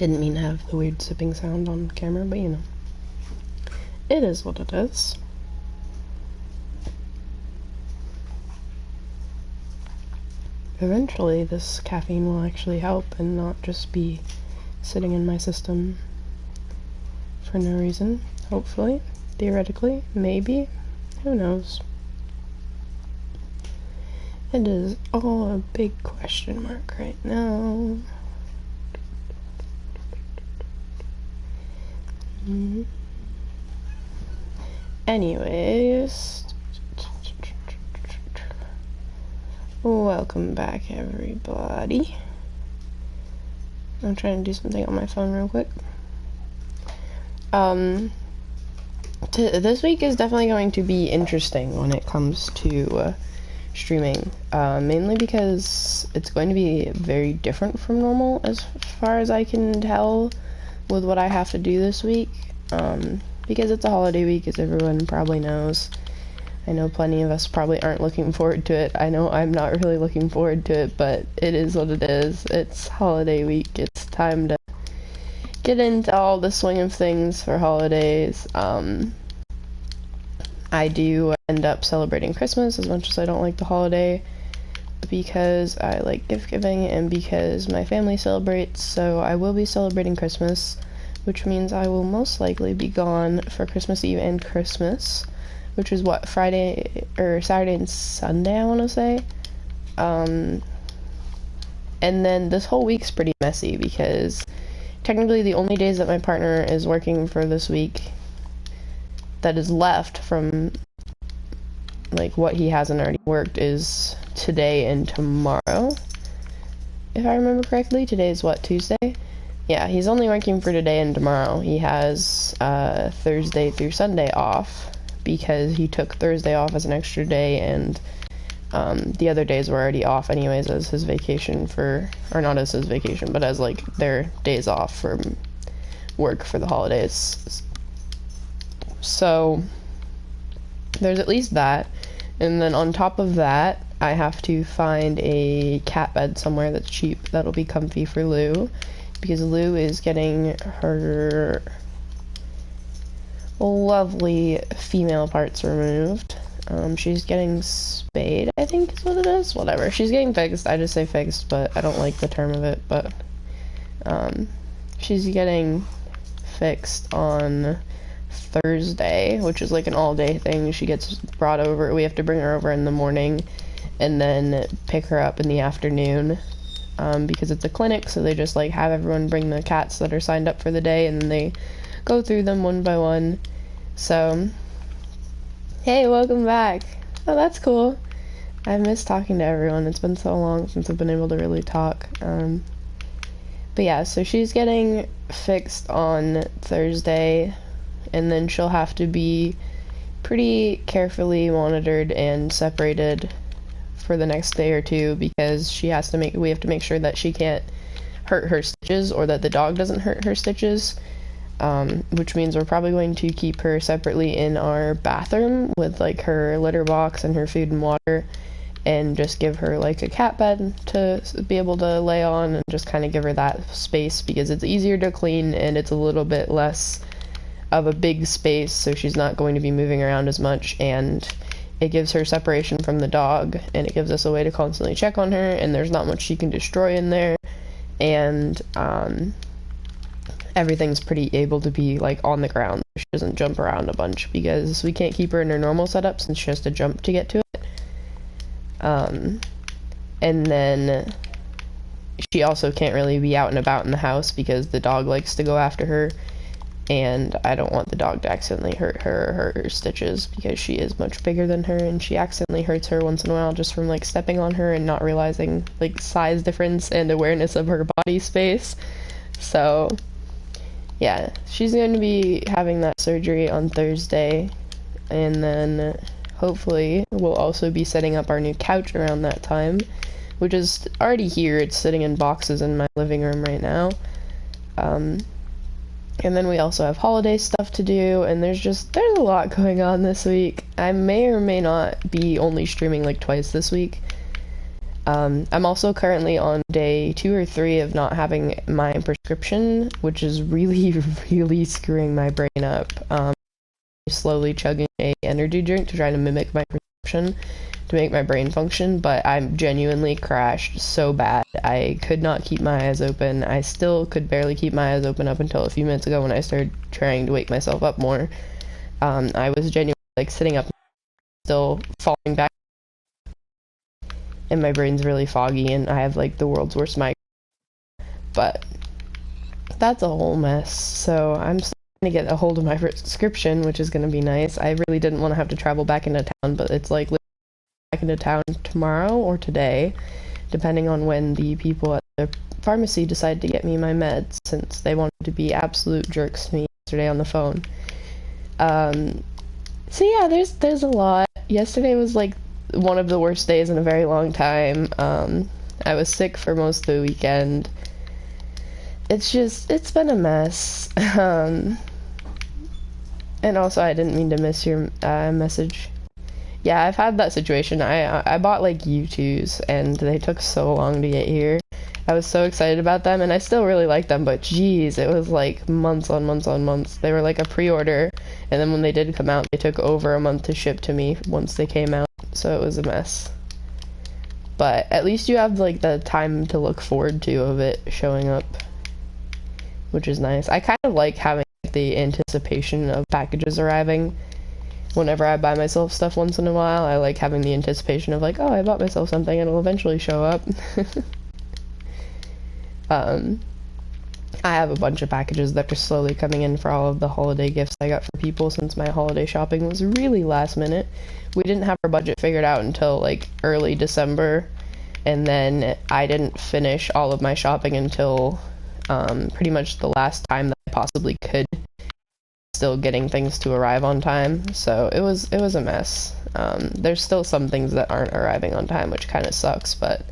Didn't mean to have the weird sipping sound on camera, but you know. It is what it is. Eventually, this caffeine will actually help and not just be sitting in my system for no reason. Hopefully. Theoretically. Maybe. Who knows? It is all a big question mark right now. Anyways, welcome back everybody. I'm trying to do something on my phone real quick. This week is definitely going to be interesting when it comes to streaming, mainly because it's going to be very different from normal as far as I can tell with what I have to do this week, because it's a holiday week, as everyone probably knows. I know plenty of us probably aren't looking forward to it. I know I'm not really looking forward to it, but it is what it is. It's holiday week. It's time to get into all the swing of things for holidays. I do end up celebrating Christmas as much as I don't like the holiday, because I like gift giving and because my family celebrates, so I will be celebrating Christmas, which means I will most likely be gone for Christmas Eve and Christmas, which is what, Friday or Saturday and Sunday, I want to say. And then this whole week's pretty messy because technically the only days that my partner is working for this week that is left from like what he hasn't already worked is today and tomorrow, if I remember correctly. Today is what, Tuesday? Yeah, he's only working for today and tomorrow. He has Thursday through Sunday off because he took Thursday off as an extra day, and the other days were already off anyways as his vacation for, or not as his vacation, but as like their days off from work for the holidays. So there's at least that, and then on top of that I have to find a cat bed somewhere that's cheap that'll be comfy for Lou, because Lou is getting her lovely female parts removed. She's getting spayed, I think is what it is. Whatever, she's getting fixed. I just say fixed, but I don't like the term of it. But she's getting fixed on Thursday, which is like an all-day thing. She gets brought over. We have to bring her over in the morning and then pick her up in the afternoon, because it's a clinic, so they just like have everyone bring the cats that are signed up for the day, and then they go through them one by one. So hey, welcome back. Oh, that's cool. I've missed talking to everyone. It's been so long since I've been able to really talk. But yeah, so she's getting fixed on Thursday, and then she'll have to be pretty carefully monitored and separated for the next day or two, because we have to make sure that she can't hurt her stitches, or that the dog doesn't hurt her stitches, which means we're probably going to keep her separately in our bathroom with like her litter box and her food and water, and just give her like a cat bed to be able to lay on, and just kind of give her that space, because it's easier to clean and it's a little bit less of a big space, so she's not going to be moving around as much, and it gives her separation from the dog, and it gives us a way to constantly check on her, and there's not much she can destroy in there, and everything's pretty able to be like on the ground. She doesn't jump around a bunch, because we can't keep her in her normal setup since she has to jump to get to it. And then she also can't really be out and about in the house because the dog likes to go after her, and I don't want the dog to accidentally hurt her or hurt her stitches, because she is much bigger than her, and she accidentally hurts her once in a while just from like stepping on her and not realizing like size difference and awareness of her body space. So yeah, she's going to be having that surgery on Thursday, and then hopefully we'll also be setting up our new couch around that time, which is already here. It's sitting in boxes in my living room right now. And then we also have holiday stuff to do, and there's a lot going on this week. I may or may not be only streaming like twice this week. I'm also currently on day 2 or 3 of not having my prescription, which is really, really screwing my brain up. Slowly chugging a energy drink to try to mimic my prescription to make my brain function, but I'm genuinely crashed so bad. I could not keep my eyes open. I still could barely keep my eyes open up until a few minutes ago when I started trying to wake myself up more. I was genuinely like sitting up, still falling back, and my brain's really foggy, and I have like the world's worst migraine. But that's a whole mess. So I'm still trying to get a hold of my prescription, which is going to be nice. I really didn't want to have to travel back into town, but it's like back into town tomorrow or today, depending on when the people at the pharmacy decide to get me my meds, since they wanted to be absolute jerks to me yesterday on the phone. So yeah, there's a lot. Yesterday was like one of the worst days in a very long time. I was sick for most of the weekend. It's been a mess. And also I didn't mean to miss your message. Yeah, I've had that situation. I bought like U2s and they took so long to get here. I was so excited about them and I still really like them, but geez, it was like months on months on months. They were like a pre-order, and then when they did come out, they took over a month to ship to me once they came out, so it was a mess. But at least you have like the time to look forward to of it showing up, which is nice. I kind of like having the anticipation of packages arriving. Whenever I buy myself stuff once in a while, I like having the anticipation of like, oh, I bought myself something and it'll eventually show up. I have a bunch of packages that are slowly coming in for all of the holiday gifts I got for people, since my holiday shopping was really last minute. We didn't have our budget figured out until like early December, and then I didn't finish all of my shopping until pretty much the last time that I possibly could, still getting things to arrive on time, so it was a mess. There's still some things that aren't arriving on time, which kind of sucks, but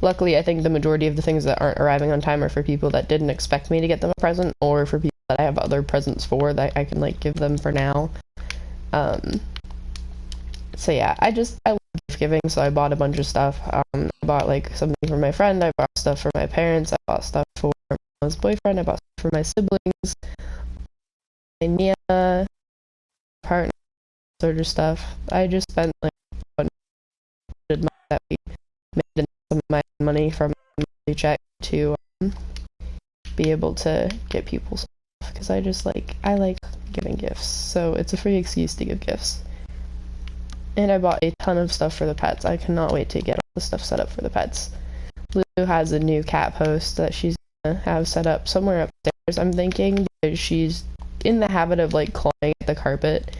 luckily I think the majority of the things that aren't arriving on time are for people that didn't expect me to get them a present, or for people that I have other presents for that I can like give them for now. So yeah, I love gift giving, so I bought a bunch of stuff. I bought like something for my friend, I bought stuff for my parents, I bought stuff for my mom's boyfriend, I bought stuff for my siblings, my Nia, partner, sort of stuff. I just spent like that we made some of my money from my monthly check to be able to get people stuff, because I like giving gifts, so it's a free excuse to give gifts. And I bought a ton of stuff for the pets. I cannot wait to get all the stuff set up for the pets. Lulu has a new cat post that she's gonna have set up somewhere upstairs, I'm thinking, because she's in the habit of like clawing at the carpet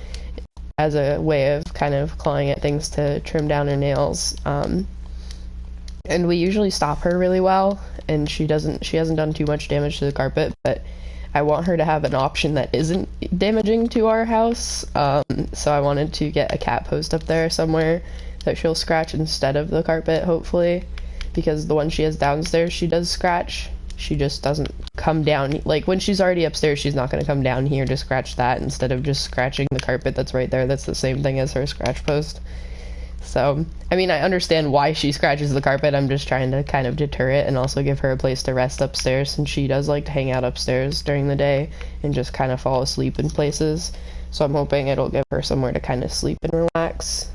as a way of kind of clawing at things to trim down her nails. And we usually stop her really well, and she hasn't done too much damage to the carpet, but I want her to have an option that isn't damaging to our house. So I wanted to get a cat post up there somewhere that she'll scratch instead of the carpet, hopefully, because the one she has downstairs she does scratch. She just doesn't come down, like when she's already upstairs, she's not going to come down here to scratch that instead of just scratching the carpet that's right there. That's the same thing as her scratch post. So, I mean, I understand why she scratches the carpet. I'm just trying to kind of deter it and also give her a place to rest upstairs, since she does like to hang out upstairs during the day and just kind of fall asleep in places. So I'm hoping it'll give her somewhere to kind of sleep and relax.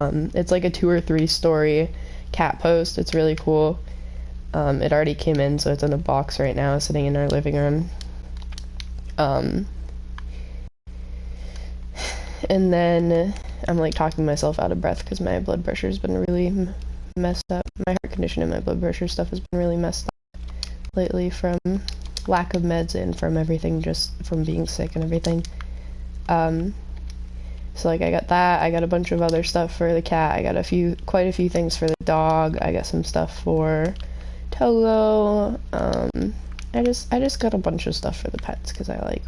It's like a 2 or 3 story cat post. It's really cool. It already came in, so it's in a box right now, sitting in our living room. And then I'm like talking myself out of breath because my blood pressure's been really messed up. My heart condition and my blood pressure stuff has been really messed up lately from lack of meds and from everything, just from being sick and everything. So like I got that, I got a bunch of other stuff for the cat, I got quite a few things for the dog, I got some stuff for Togo. I just got a bunch of stuff for the pets because I like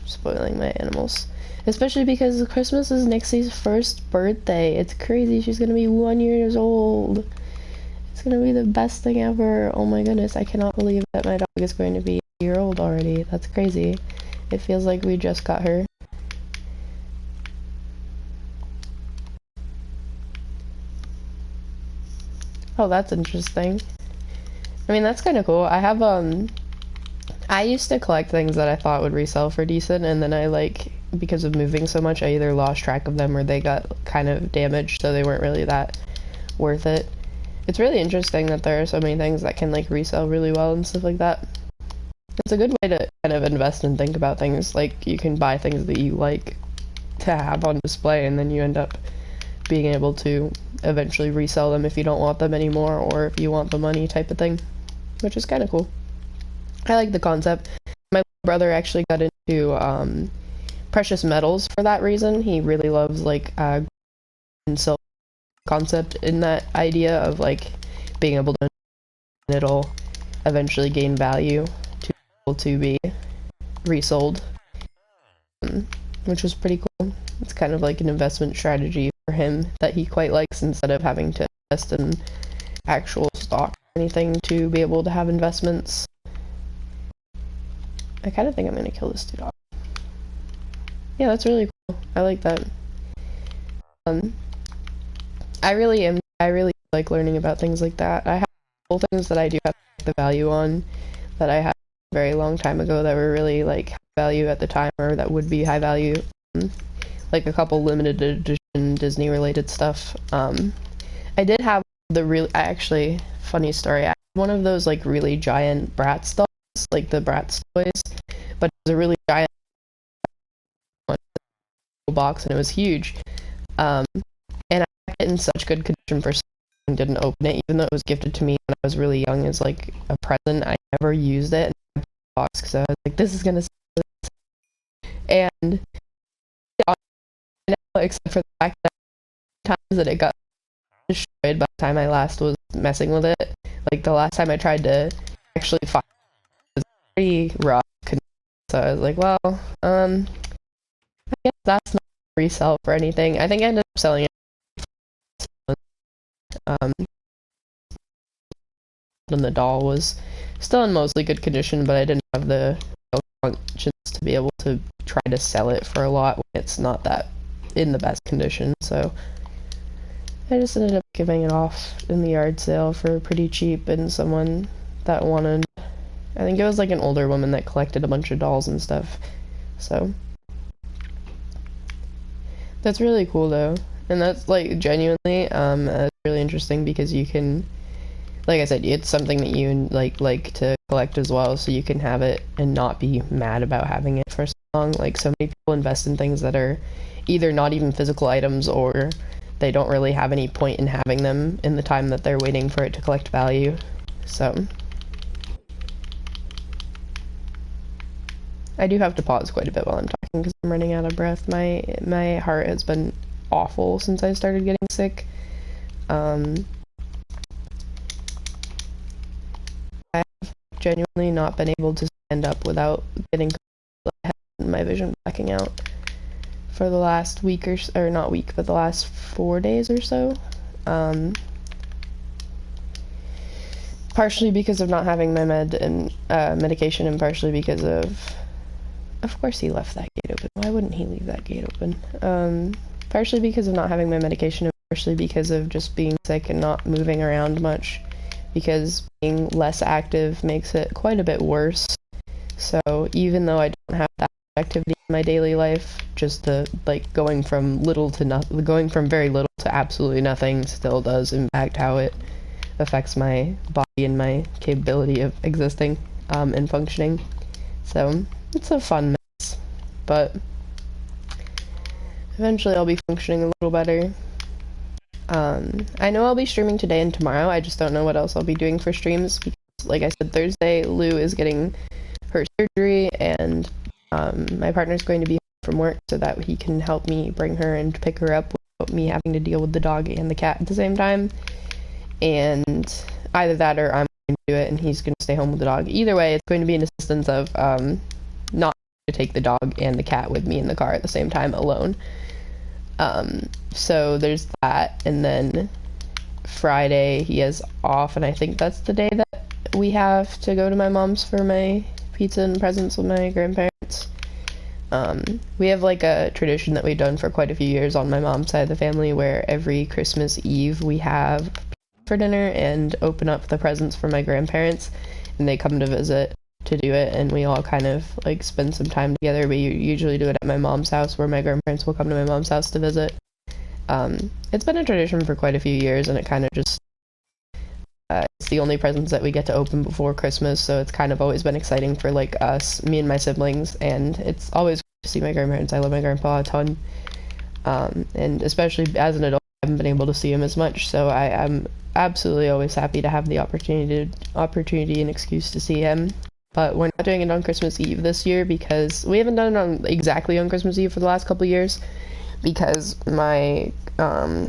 spoiling my animals. Especially because Christmas is Nixie's first birthday. It's crazy. She's gonna be 1 year old. It's gonna be the best thing ever. Oh my goodness, I cannot believe that my dog is going to be a year old already. That's crazy. It feels like we just got her. Oh, that's interesting. I mean, that's kind of cool. I have, I used to collect things that I thought would resell for decent, and then I, like, because of moving so much, I either lost track of them or they got kind of damaged, so they weren't really that worth it. It's really interesting that there are so many things that can, like, resell really well and stuff like that. It's a good way to kind of invest and think about things. Like, you can buy things that you like to have on display, and then you end up being able to eventually resell them if you don't want them anymore, or if you want the money type of thing, which is kind of cool. I like the concept. My brother actually got into precious metals for that reason. He really loves, like, and silver concept in that idea of, like, being able to, it'll eventually gain value to be able to be resold, which was pretty cool. It's kind of like an investment strategy for him that he quite likes, instead of having to invest in actual stock or anything to be able to have investments. I kind of think I'm gonna kill this dude off. Yeah, that's really cool. I like that. I really like learning about things like that. I have cool things that I do have the value on that I had a very long time ago that were really, like, high value at the time, or that would be high value. Like a couple limited edition Disney related stuff. I did have actually, funny story, I had one of those, like, really giant Bratz dolls, like the Bratz toys, but it was a really giant box and it was huge. And I kept it in such good condition for so long and didn't open it, even though it was gifted to me when I was really young as, like, a present. I never used it in the box because I was like, this is gonna suck. And except for the fact that times that it got destroyed by the time I last was messing with it. Like, the last time I tried to actually find it was pretty rough. So I was like, well, I guess that's not resell for anything. I think I ended up selling it. And the doll was still in mostly good condition, but I didn't have the functions to be able to try to sell it for a lot when it's not that in the best condition. So I just ended up giving it off in the yard sale for pretty cheap, and someone that wanted, I think it was like an older woman that collected a bunch of dolls and stuff. So that's really cool though. And that's, like, genuinely that's really interesting because you can, like I said, it's something that you like to collect as well, so you can have it and not be mad about having it for so long. Like, so many people invest in things that are either not even physical items, or they don't really have any point in having them in the time that they're waiting for it to collect value. So I do have to pause quite a bit while I'm talking because I'm running out of breath. My heart has been awful since I started getting sick. I have genuinely not been able to stand up without getting my vision blacking out for the last week or not week, but the last 4 days or so. Partially because of not having my medication, and partially because of course he left that gate open. Why wouldn't he leave that gate open? Partially because of not having my medication, and partially because of just being sick and not moving around much, because being less active makes it quite a bit worse. So even though I don't have that activity in my daily life, just going from going from very little to absolutely nothing still does impact how it affects my body and my capability of existing and functioning. So it's a fun mess, but eventually I'll be functioning a little better. I know I'll be streaming today and tomorrow. I just don't know what else I'll be doing for streams because, like I said, Thursday Lou is getting her surgery, and my partner's going to be home from work so that he can help me bring her and pick her up without me having to deal with the dog and the cat at the same time. And either that or I'm going to do it and he's going to stay home with the dog. Either way, it's going to be an assistance of not to take the dog and the cat with me in the car at the same time alone. So there's that, and then Friday he is off, and I think that's the day that we have to go to my mom's for my pizza and presents with my grandparents. We have, like, a tradition that we've done for quite a few years on my mom's side of the family where every Christmas Eve we have for dinner and open up the presents for my grandparents, and they come to visit to do it, and we all kind of like spend some time together. We usually do it at my mom's house, where my grandparents will come to my mom's house to visit. It's been a tradition for quite a few years, and it kind of just it's the only presents that we get to open before Christmas, so it's kind of always been exciting for like us, me and my siblings, and it's always great to see my grandparents. I love my grandpa a ton, and especially as an adult, I haven't been able to see him as much, so I'm absolutely always happy to have the opportunity and excuse to see him. But we're not doing it on Christmas Eve this year because we haven't done it exactly on Christmas Eve for the last couple of years, because my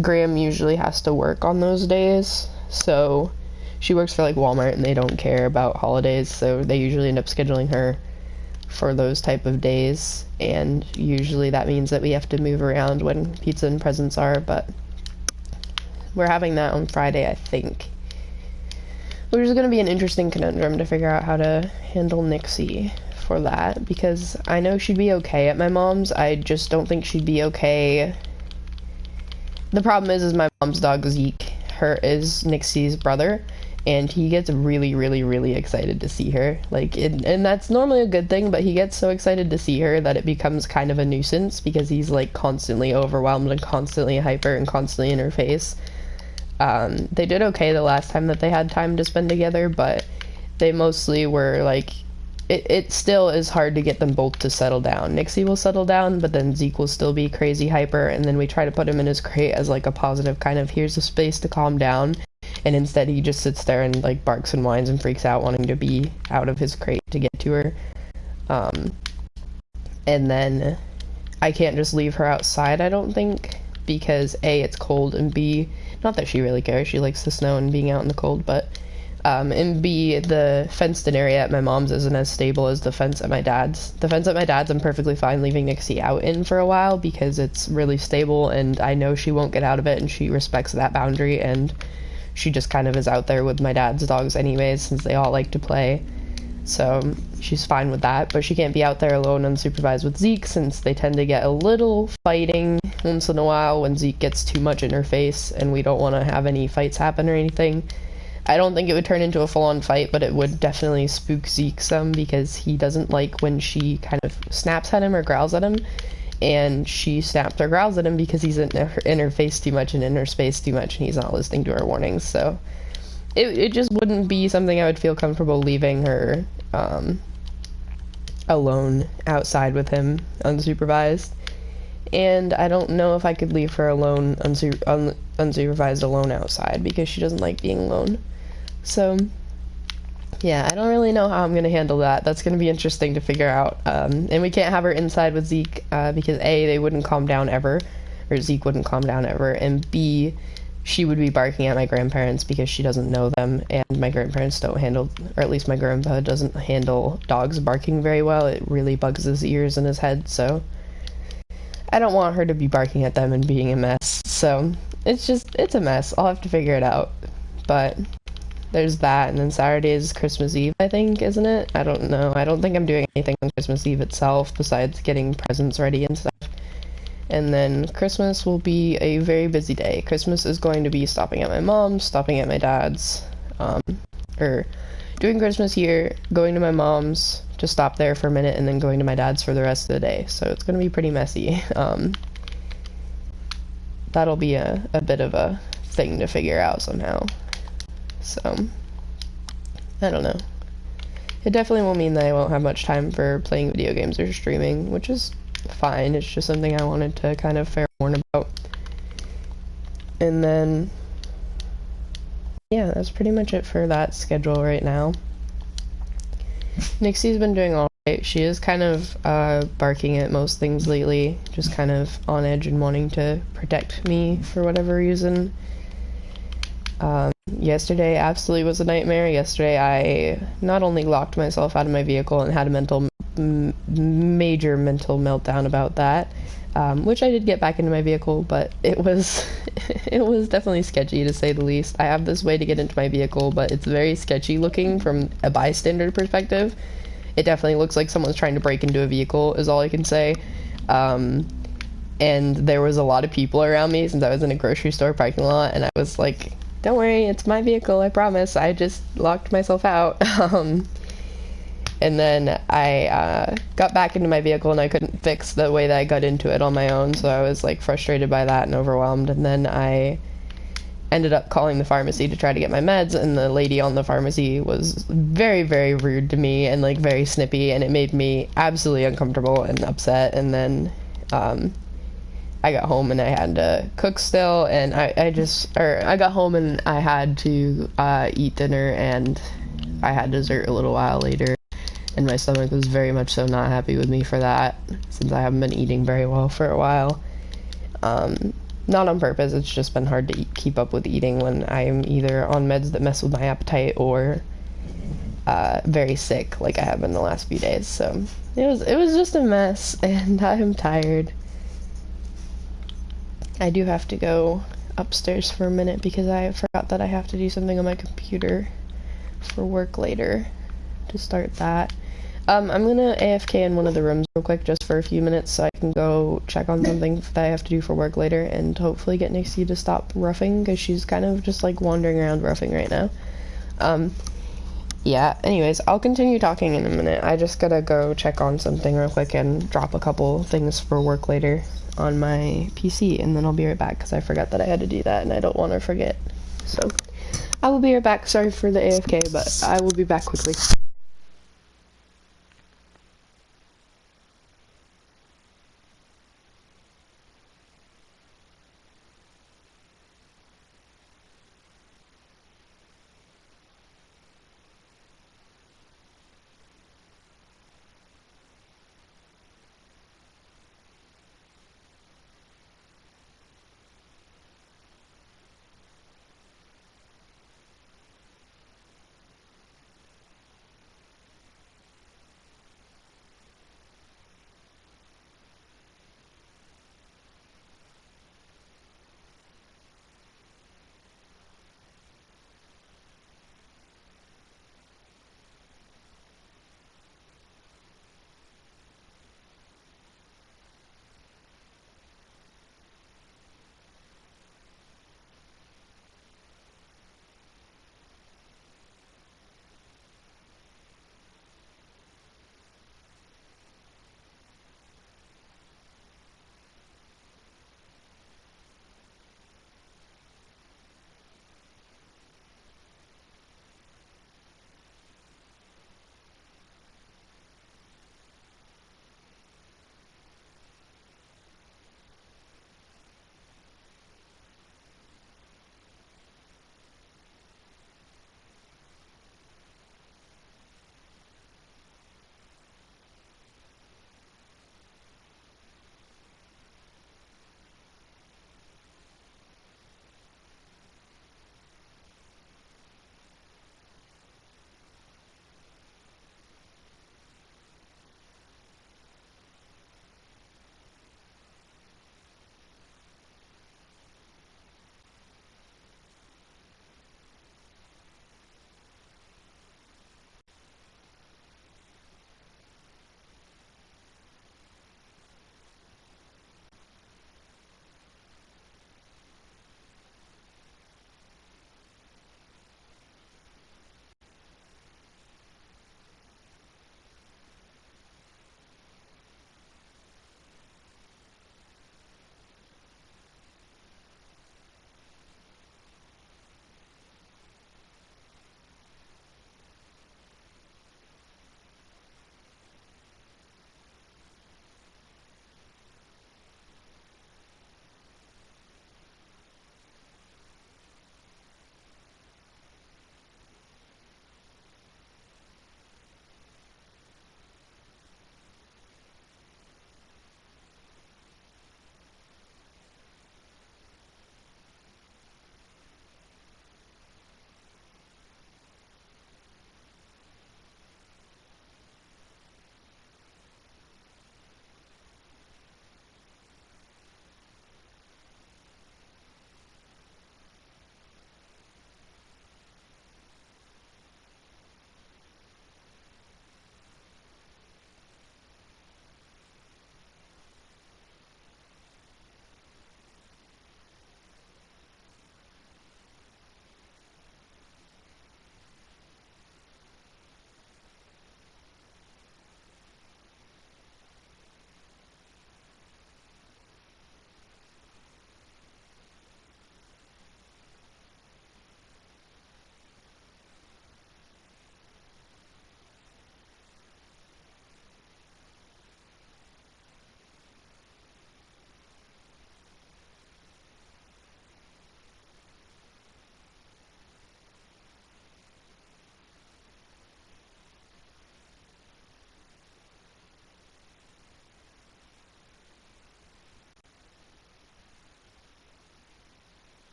Graham usually has to work on those days. So she works for like Walmart, and they don't care about holidays, so they usually end up scheduling her for those type of days, and usually that means that we have to move around when pizza and presents are, but we're having that on Friday, I think. Which is going to be an interesting conundrum to figure out how to handle Nixie for that, because I know she'd be okay at my mom's. I just don't think she'd be okay. The problem is my mom's dog Zeke is Nixie's brother, and he gets really, really, really excited to see her. Like, and that's normally a good thing, but he gets so excited to see her that it becomes kind of a nuisance, because he's like constantly overwhelmed and constantly hyper and constantly in her face. They did okay the last time that they had time to spend together, but they mostly were like, it still is hard to get them both to settle down. Nixie will settle down, but then Zeke will still be crazy hyper, and then we try to put him in his crate as like a positive kind of, here's a space to calm down, and instead he just sits there and like barks and whines and freaks out, wanting to be out of his crate to get to her. And then I can't just leave her outside, I don't think, because A, it's cold, and B, not that she really cares, she likes the snow and being out in the cold, but and B, the fenced-in area at my mom's isn't as stable as the fence at my dad's. The fence at my dad's I'm perfectly fine leaving Nixie out in for a while, because it's really stable, and I know she won't get out of it, and she respects that boundary, and she just kind of is out there with my dad's dogs anyways, since they all like to play. So she's fine with that, but she can't be out there alone unsupervised with Zeke, since they tend to get a little fighting once in a while when Zeke gets too much in her face, and we don't want to have any fights happen or anything. I don't think it would turn into a full-on fight, but it would definitely spook Zeke some, because he doesn't like when she kind of snaps at him or growls at him, and she snaps or growls at him because he's in her face too much and in her space too much, and he's not listening to her warnings. So it just wouldn't be something I would feel comfortable leaving her alone outside with him unsupervised. And I don't know if I could leave her alone unsupervised alone outside, because she doesn't like being alone. So yeah, I don't really know how I'm going to handle that. That's going to be interesting to figure out. And we can't have her inside with Zeke, because A, they wouldn't calm down ever, or Zeke wouldn't calm down ever, and B, she would be barking at my grandparents because she doesn't know them, and my grandparents don't handle, or at least my grandpa doesn't handle dogs barking very well. It really bugs his ears and his head, so I don't want her to be barking at them and being a mess. So it's a mess. I'll have to figure it out. But there's that, and then Saturday is Christmas Eve, I think, isn't it? I don't know. I don't think I'm doing anything on Christmas Eve itself besides getting presents ready and stuff. And then Christmas will be a very busy day. Christmas is going to be stopping at my mom's, stopping at my dad's, or doing Christmas here, going to my mom's to stop there for a minute, and then going to my dad's for the rest of the day. So it's going to be pretty messy. That'll be a bit of a thing to figure out somehow. So, I don't know. It definitely will mean that I won't have much time for playing video games or streaming, which is fine. It's just something I wanted to kind of fair warn about. And then, yeah, that's pretty much it for that schedule right now. Nixie's been doing alright. She is kind of barking at most things lately, just kind of on edge and wanting to protect me for whatever reason. Yesterday absolutely was a nightmare. Yesterday I not only locked myself out of my vehicle and had a major mental meltdown about that, which I did get back into my vehicle, but it was it was definitely sketchy, to say the least. I have this way to get into my vehicle, but it's very sketchy looking from a bystander perspective. It definitely looks like someone's trying to break into a vehicle, is all I can say. And there was a lot of people around me since I was in a grocery store parking lot, and I was like don't worry, it's my vehicle, I promise. I just locked myself out. And then I got back into my vehicle and I couldn't fix the way that I got into it on my own, so I was like frustrated by that and overwhelmed. And then I ended up calling the pharmacy to try to get my meds, and the lady on the pharmacy was very, very rude to me and like very snippy, and it made me absolutely uncomfortable and upset. And then I got home and I had to cook still, and I got home and I had to eat dinner, and I had dessert a little while later, and my stomach was very much so not happy with me for that, since I haven't been eating very well for a while. Not on purpose, it's just been hard to keep up with eating when I'm either on meds that mess with my appetite or very sick, like I have been the last few days. So it was just a mess, and I'm tired. I do have to go upstairs for a minute because I forgot that I have to do something on my computer for work later to start that. I'm gonna AFK in one of the rooms real quick just for a few minutes so I can go check on something that I have to do for work later, and hopefully get Nixie to stop roughing, because she's kind of just like wandering around roughing right now. Yeah, anyways, I'll continue talking in a minute. I just gotta go check on something real quick and drop a couple things for work later on my PC, and then I'll be right back because I forgot that I had to do that and I don't want to forget. So, I will be right back. Sorry for the AFK, but I will be back quickly.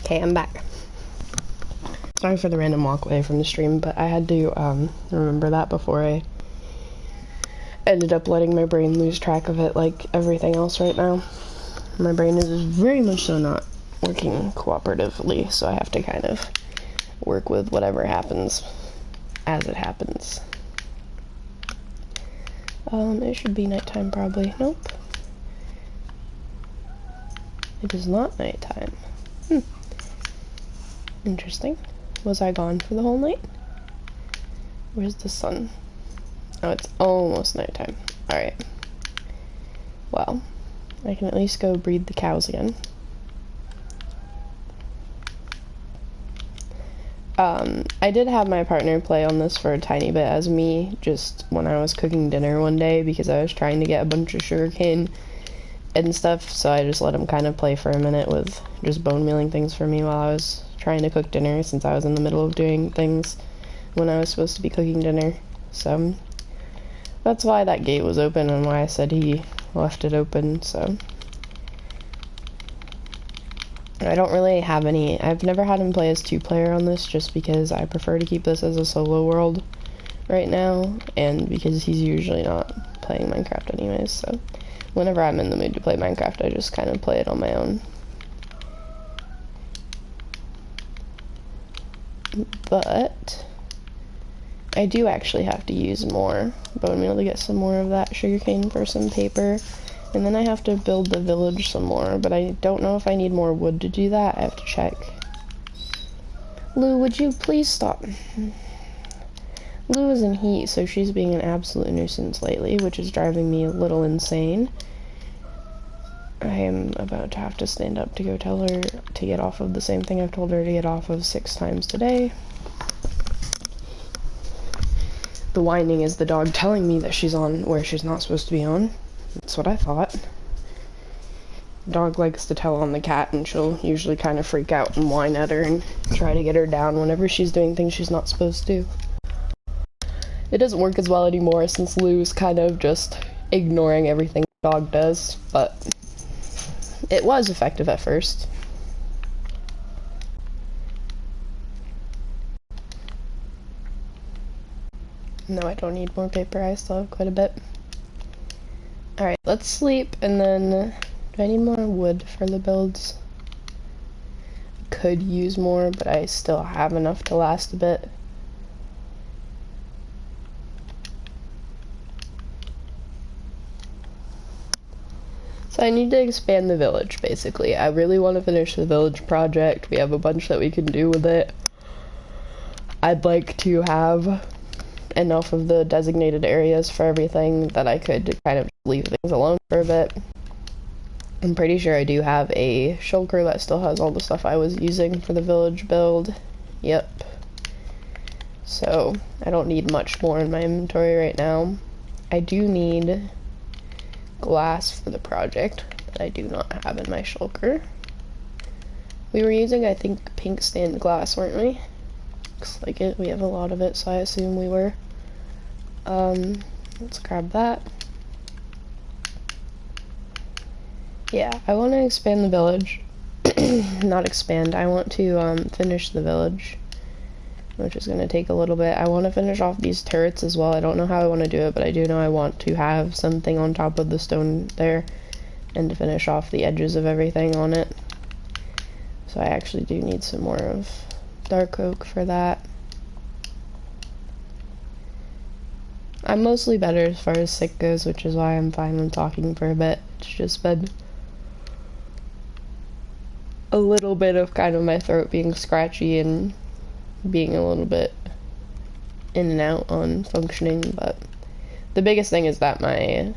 Okay, I'm back. Sorry for the random walk away from the stream, but I had to remember that before I ended up letting my brain lose track of it like everything else right now. My brain is very much so not working cooperatively, so I have to kind of work with whatever happens as it happens. It should be nighttime probably. Nope. It is not nighttime. Interesting. Was I gone for the whole night? Where's the sun? Oh, it's almost nighttime. Alright. Well, I can at least go breed the cows again. I did have my partner play on this for a tiny bit as me, just when I was cooking dinner one day, because I was trying to get a bunch of sugarcane and stuff, so I just let him kind of play for a minute with just bone mealing things for me while I was trying to cook dinner, since I was in the middle of doing things when I was supposed to be cooking dinner. So that's why that gate was open and why I said he left it open. So I don't really have any, I've never had him play as 2-player on this, just because I prefer to keep this as a solo world right now, and because he's usually not playing Minecraft anyways, so whenever I'm in the mood to play Minecraft, I just kind of play it on my own. But I do actually have to use more bone meal to get some more of that sugarcane for some paper. And then I have to build the village some more, but I don't know if I need more wood to do that. I have to check. Lou, would you please stop? Lou is in heat, so she's being an absolute nuisance lately, which is driving me a little insane. I am about to have to stand up to go tell her to get off of the same thing I've told her to get off of 6 times today. The whining is the dog telling me that she's on where she's not supposed to be on. That's what I thought. Dog likes to tell on the cat, and she'll usually kind of freak out and whine at her and try to get her down whenever she's doing things she's not supposed to. It doesn't work as well anymore since Lou's kind of just ignoring everything the dog does, but it was effective at first. No, I don't need more paper. I still have quite a bit. Alright, let's sleep, and then do I need more wood for the builds? Could use more, but I still have enough to last a bit. So I need to expand the village, basically. I really want to finish the village project. We have a bunch that we can do with it. I'd like to have enough of the designated areas for everything that I could kind of leave things alone for a bit. I'm pretty sure I do have a shulker that still has all the stuff I was using for the village build. Yep. So I don't need much more in my inventory right now. I do need glass for the project that I do not have in my shulker. We were using, I think, pink stained glass, weren't we? Looks like it. We have a lot of it, so I assume we were. Let's grab that. Yeah, I want to expand the village. Not expand, I want to finish the village, which is going to take a little bit. I want to finish off these turrets as well. I don't know how I want to do it, but I do know I want to have something on top of the stone there, and to finish off the edges of everything on it. So I actually do need some more of dark oak for that. I'm mostly better as far as sick goes, which is why I'm fine with talking for a bit. It's just been a little bit of kind of my throat being scratchy and being a little bit in and out on functioning, but the biggest thing is that my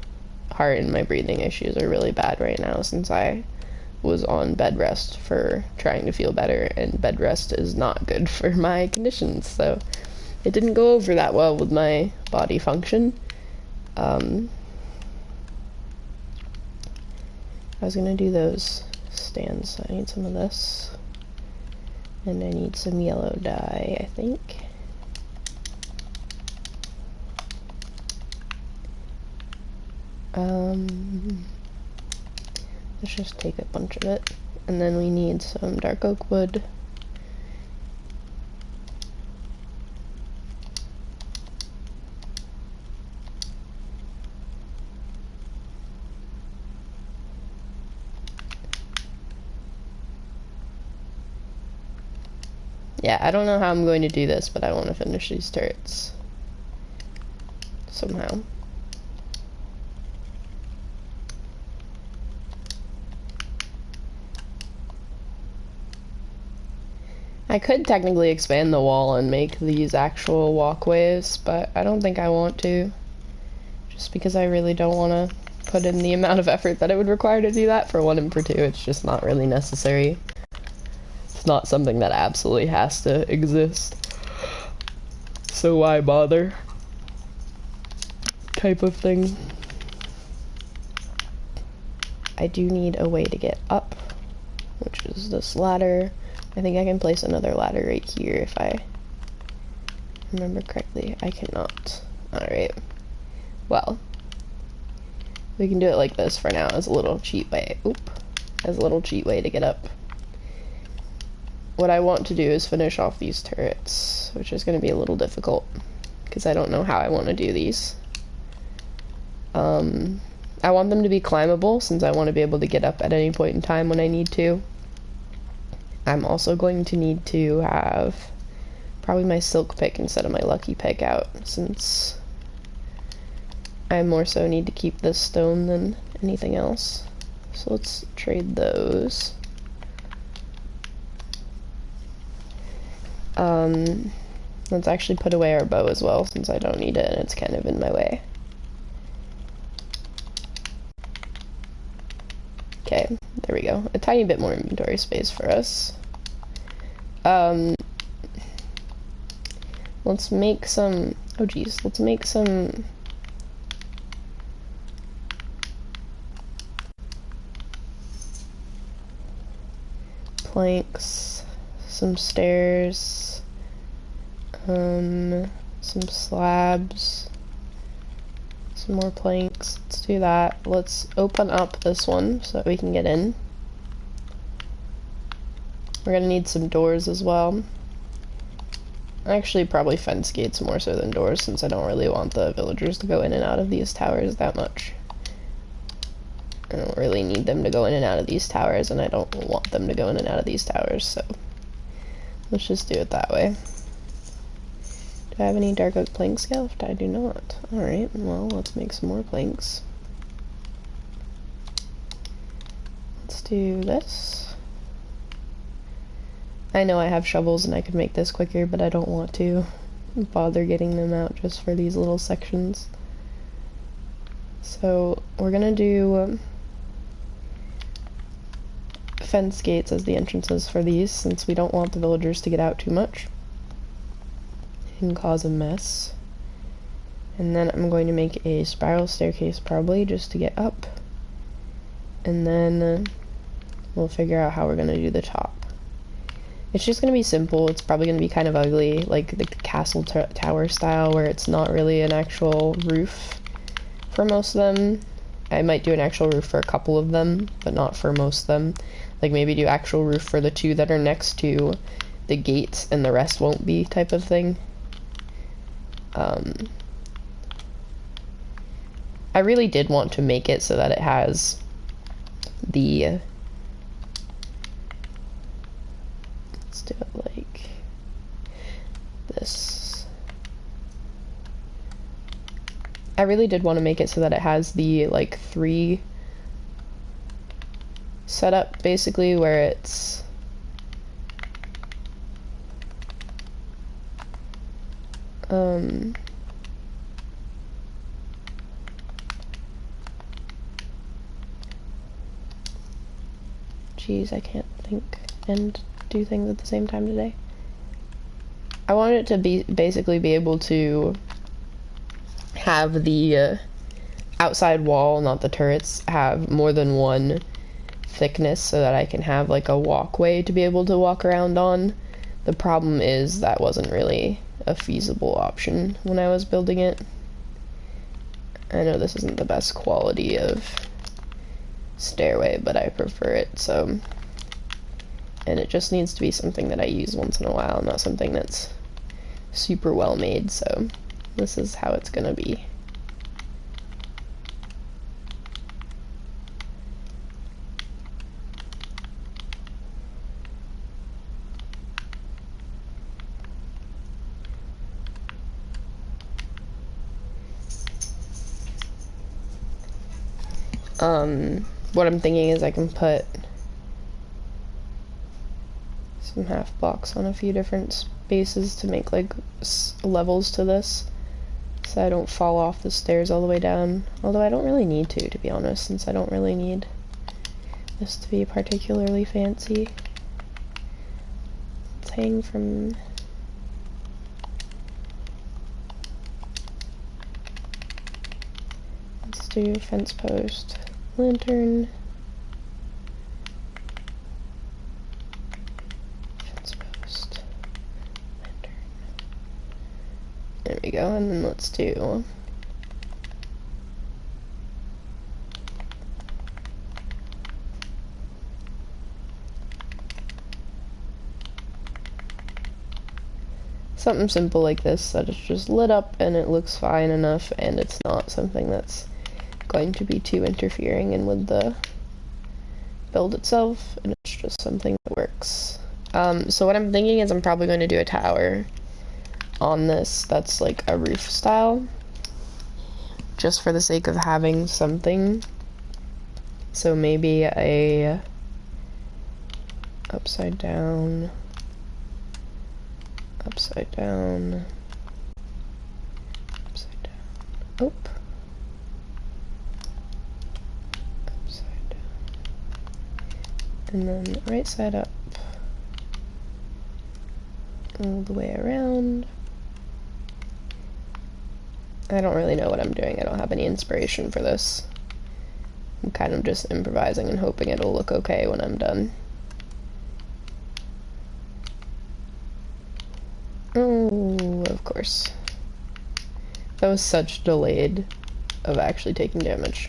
heart and my breathing issues are really bad right now since I was on bed rest for trying to feel better, and bed rest is not good for my conditions, so it didn't go over that well with my body function. I was gonna do those stands, so I need some of this. And I need some yellow dye, I think. Let's just take a bunch of it. And then we need some dark oak wood. Yeah, I don't know how I'm going to do this, but I want to finish these turrets. Somehow. I could technically expand the wall and make these actual walkways, but I don't think I want to. Just because I really don't want to put in the amount of effort that it would require to do that. For one and for two, it's just not really necessary. It's not something that absolutely has to exist. So why bother? Type of thing. I do need a way to get up, which is this ladder. I think I can place another ladder right here if I remember correctly. I cannot. Alright. Well, we can do it like this for now as a little cheat way. As a little cheat way to get up. What I want to do is finish off these turrets, which is going to be a little difficult because I don't know how I want to do these. I want them to be climbable since I want to be able to get up at any point in time when I need to. I'm also going to need to have probably my silk pick instead of my lucky pick out since I more so need to keep this stone than anything else. So let's trade those. Let's actually put away our bow as well since I don't need it and it's kind of in my way. Okay, there we go. A tiny bit more inventory space for us. Let's make some, oh geez, let's make some planks, some stairs, some slabs, some more planks. Let's do that. Let's open up this one so that we can get in. We're gonna need some doors as well. Actually, probably fence gates more so than doors since I don't really want the villagers to go in and out of these towers that much. I don't really need them to go in and out of these towers, and I don't want them to go in and out of these towers, so let's just do it that way. Do I have any dark oak planks left? I do not. Alright, well, let's make some more planks. Let's do this. I know I have shovels and I could make this quicker, but I don't want to bother getting them out just for these little sections. So we're gonna do fence gates as the entrances for these since we don't want the villagers to get out too much and cause a mess. And then I'm going to make a spiral staircase probably just to get up, and then we'll figure out how we're going to do the top. It's just going to be simple. It's probably going to be kind of ugly, like the castle tower style where it's not really an actual roof for most of them. I might do an actual roof for a couple of them, but not for most of them. Like maybe do actual roof for the two that are next to the gates and the rest won't be type of thing. I really did want to make it so that it has the, let's do it like this. I really did want to make it so that it has the like 3 setup basically where it's geez, I can't think and do things at the same time today. I want it to be basically be able to have the outside wall, not the turrets, have more than one thickness so that I can have like a walkway to be able to walk around on. The problem is that wasn't really a feasible option when I was building it. I know this isn't the best quality of stairway, but I prefer it, so. And it just needs to be something that I use once in a while, not something that's super well made, so this is how it's gonna be. What I'm thinking is I can put some half blocks on a few different spaces to make like levels to this, so I don't fall off the stairs all the way down. Although I don't really need to be honest, since I don't really need this to be particularly fancy. Let's hang from... Let's do fence post, lantern, fence post, lantern. There we go, and then let's do something simple like this that is just lit up and it looks fine enough, and it's not something that's going to be too interfering in with the build itself, and it's just something that works. So what I'm thinking is I'm probably going to do a tower on this that's like a roof style, just for the sake of having something. So maybe a upside down, upside down, upside down, oop, upside down, and then right side up, all the way around. I don't really know what I'm doing. I don't have any inspiration for this. I'm kind of just improvising and hoping it'll look okay when I'm done. Oh, of course. That was such delayed of actually taking damage.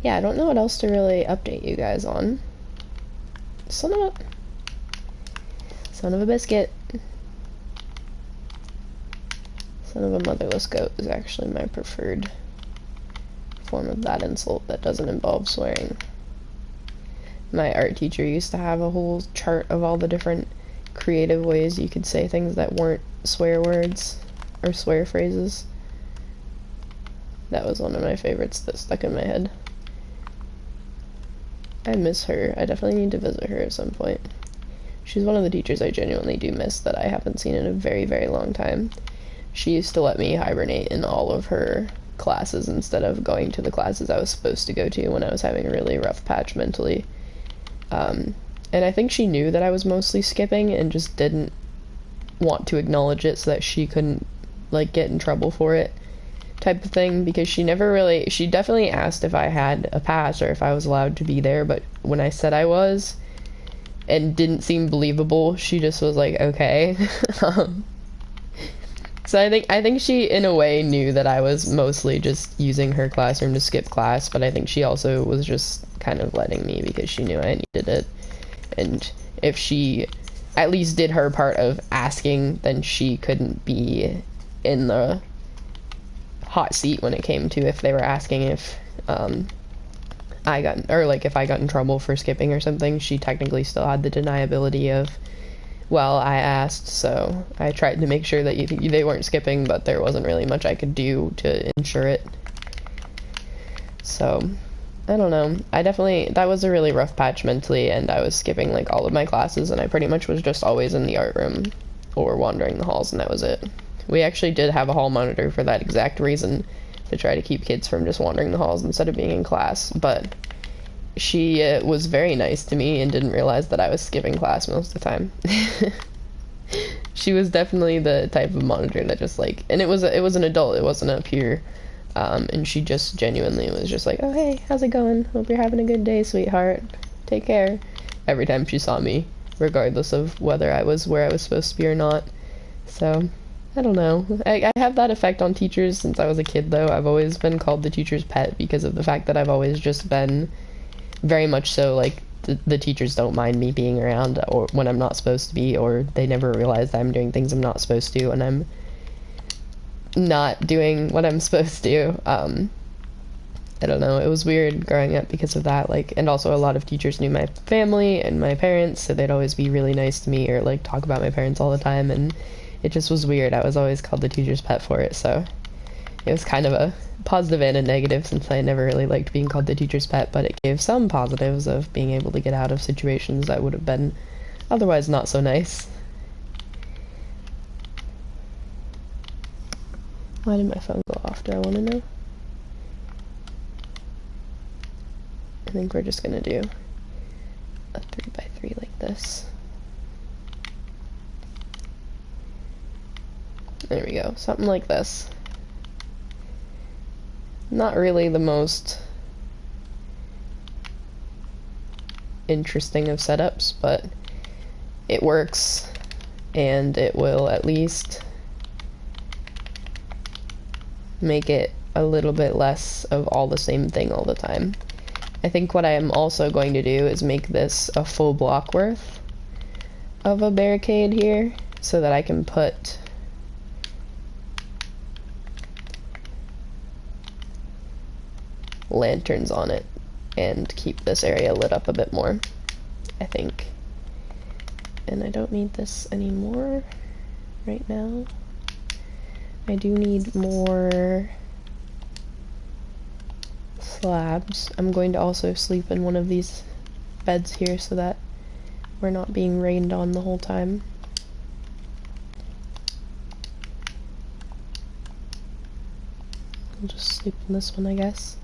Yeah, I don't know what else to really update you guys on. Son of a biscuit. Son of a motherless goat is actually my preferred form of that insult that doesn't involve swearing. My art teacher used to have a whole chart of all the different creative ways you could say things that weren't swear words or swear phrases. That was one of my favorites that stuck in my head. I miss her. I definitely need to visit her at some point. She's one of the teachers I genuinely do miss that I haven't seen in a very, very long time. She used to let me hibernate in all of her classes instead of going to the classes I was supposed to go to when I was having a really rough patch mentally. And I think she knew that I was mostly skipping and just didn't want to acknowledge it so that she couldn't, like, get in trouble for it, type of thing, because she definitely asked if I had a pass or if I was allowed to be there, but when I said I was, and didn't seem believable, she just was like, okay. So I think she, in a way, knew that I was mostly just using her classroom to skip class, but I think she also was just kind of letting me because she knew I needed it. And if she at least did her part of asking, then she couldn't be in the hot seat when it came to if they were asking if if I got in trouble for skipping or something. She technically still had the deniability of, well, I asked, so I tried to make sure that they weren't skipping, but there wasn't really much I could do to ensure it. So, I don't know. That was a really rough patch mentally, and I was skipping like all of my classes, and I pretty much was just always in the art room or wandering the halls, and that was it. We actually did have a hall monitor for that exact reason, to try to keep kids from just wandering the halls instead of being in class, but she was very nice to me and didn't realize that I was skipping class most of the time. She was definitely the type of monitor that just like, and it was an adult, it wasn't a peer, And she just genuinely was just like, oh hey, how's it going? Hope you're having a good day, sweetheart. Take care. Every time she saw me, regardless of whether I was where I was supposed to be or not. So, I don't know. I have that effect on teachers since I was a kid, though. I've always been called the teacher's pet because of the fact that I've always just been very much so, like, the teachers don't mind me being around or when I'm not supposed to be, or they never realize that I'm doing things I'm not supposed to, and I'm not doing what I'm supposed to. I don't know, it was weird growing up because of that, like, and also a lot of teachers knew my family and my parents, so they'd always be really nice to me or, like, talk about my parents all the time, and it just was weird. I was always called the teacher's pet for it, so it was kind of a positive and a negative since I never really liked being called the teacher's pet, but it gave some positives of being able to get out of situations that would have been otherwise not so nice. Why did my phone go off? Do I want to know? I think we're just gonna do a 3x3 like this. There we go, something like this. Not really the most interesting of setups, but it works, and it will at least make it a little bit less of all the same thing all the time. I think what I am also going to do is make this a full block worth of a barricade here so that I can put lanterns on it and keep this area lit up a bit more, I think. And I don't need this anymore right now. I do need more slabs. I'm going to also sleep in one of these beds here so that we're not being rained on the whole time. I'll just sleep in this one, I guess.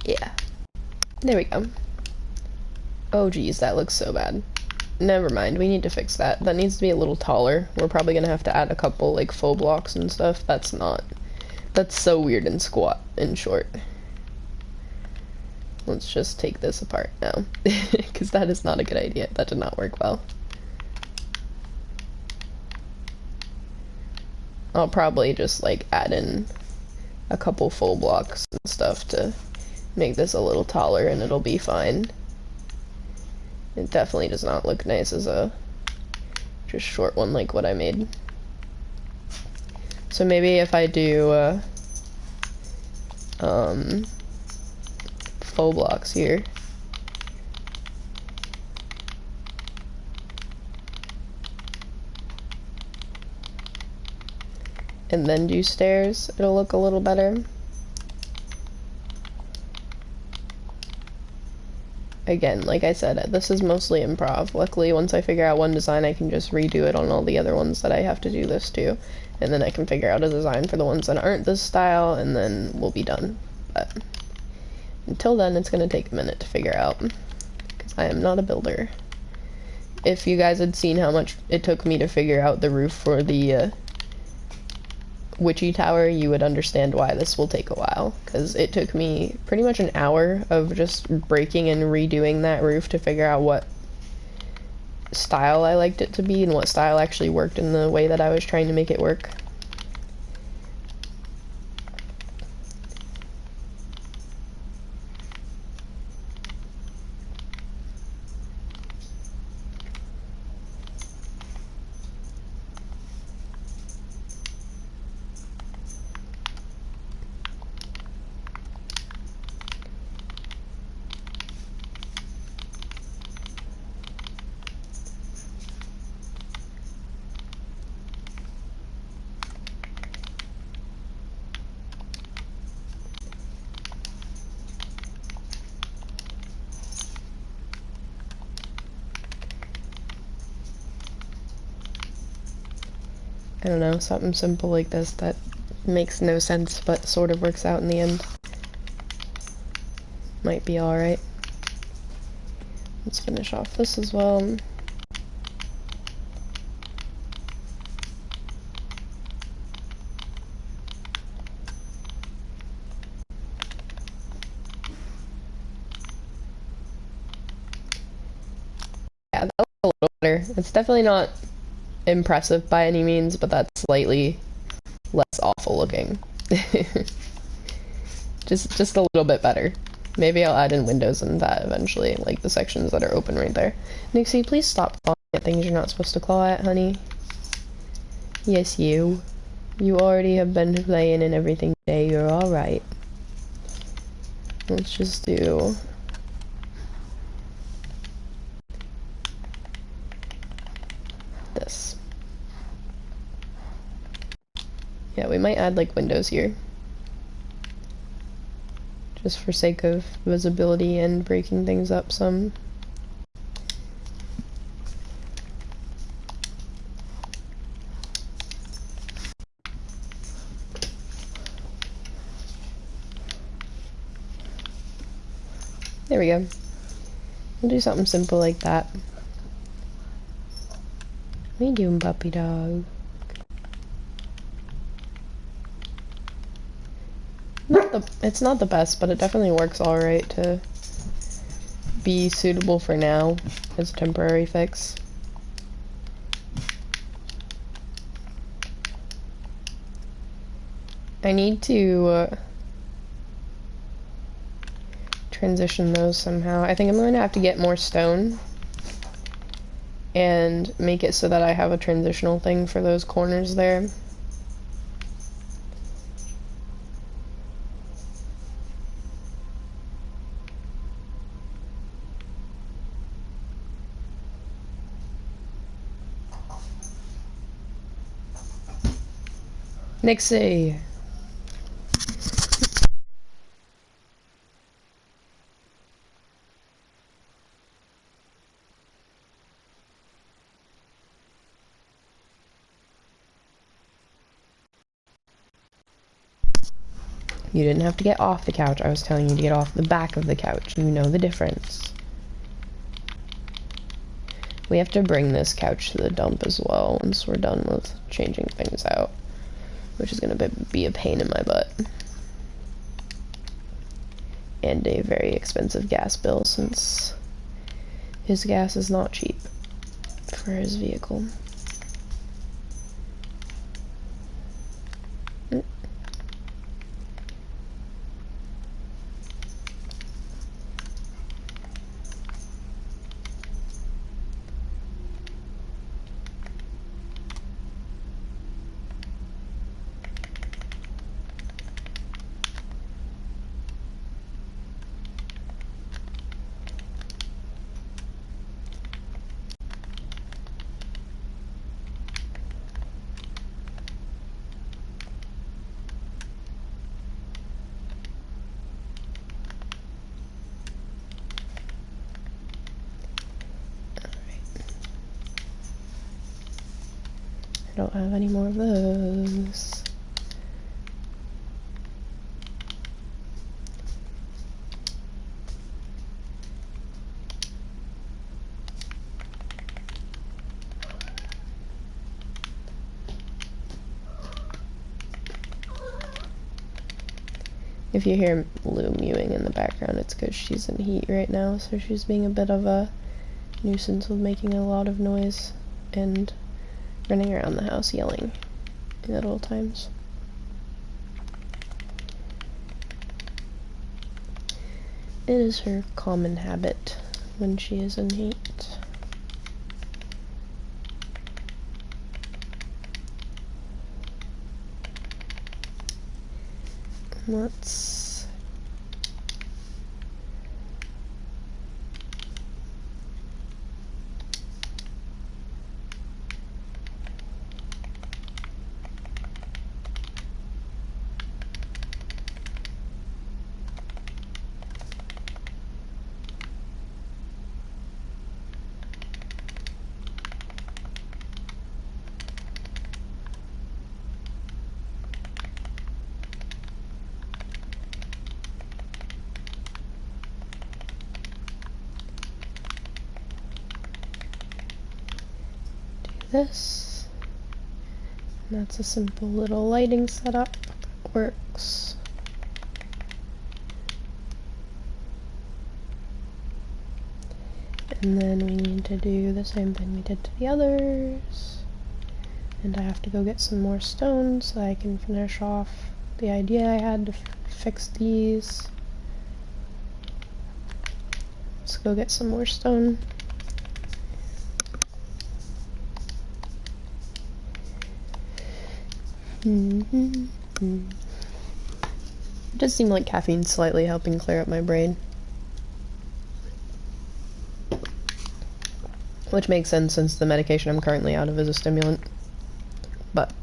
Yeah. There we go. Oh geez, that looks so bad. Never mind, we need to fix that. That needs to be a little taller. We're probably gonna have to add a couple, like, faux blocks and stuff. That's so weird and squat and short. Let's just take this apart now, because that is not a good idea. That did not work well. I'll probably just, like, add in a couple faux blocks and stuff to make this a little taller, and it'll be fine. It definitely does not look nice as a just short one like what I made. So maybe if I do faux blocks here, and then do stairs, it'll look a little better. Again, like I said, this is mostly improv. Luckily, once I figure out one design, I can just redo it on all the other ones that I have to do this to. And then I can figure out a design for the ones that aren't this style, and then we'll be done. But until then, it's going to take a minute to figure out, because I am not a builder. If you guys had seen how much it took me to figure out the roof for the witchy tower, you would understand why this will take a while, because it took me pretty much an hour of just breaking and redoing that roof to figure out what style I liked it to be and what style actually worked in the way that I was trying to make it work. I don't know, something simple like this that makes no sense but sort of works out in the end. Might be alright. Let's finish off this as well. Yeah, that looks a little better. It's definitely not impressive by any means, but that's slightly less awful looking. just a little bit better. Maybe I'll add in windows and that eventually, like the sections that are open right there. Nixie, please stop clawing at things you're not supposed to claw at, honey. Yes, you. You already have been playing and everything today. You're alright. Let's just do... this. Yeah, we might add like windows here. Just for sake of visibility and breaking things up some. There we go. We'll do something simple like that. What are you doing, puppy dog? It's not the best, but it definitely works alright to be suitable for now as a temporary fix. I need to transition those somehow. I think I'm going to have to get more stone and make it so that I have a transitional thing for those corners there. Nixie! You didn't have to get off the couch. I was telling you to get off the back of the couch. You know the difference. We have to bring this couch to the dump as well once we're done with changing things out, which is going to be a pain in my butt. And a very expensive gas bill since his gas is not cheap for his vehicle. I don't have any more of those. If you hear Lou mewing in the background, it's because she's in heat right now, so she's being a bit of a nuisance with making a lot of noise and running around the house yelling at all times. It is her common habit when she is in heat. Let's... this. And that's a simple little lighting setup. Works. And then we need to do the same thing we did to the others. And I have to go get some more stone so I can finish off the idea I had to fix these. Let's go get some more stone. It does seem like caffeine's slightly helping clear up my brain. Which makes sense since the medication I'm currently out of is a stimulant. But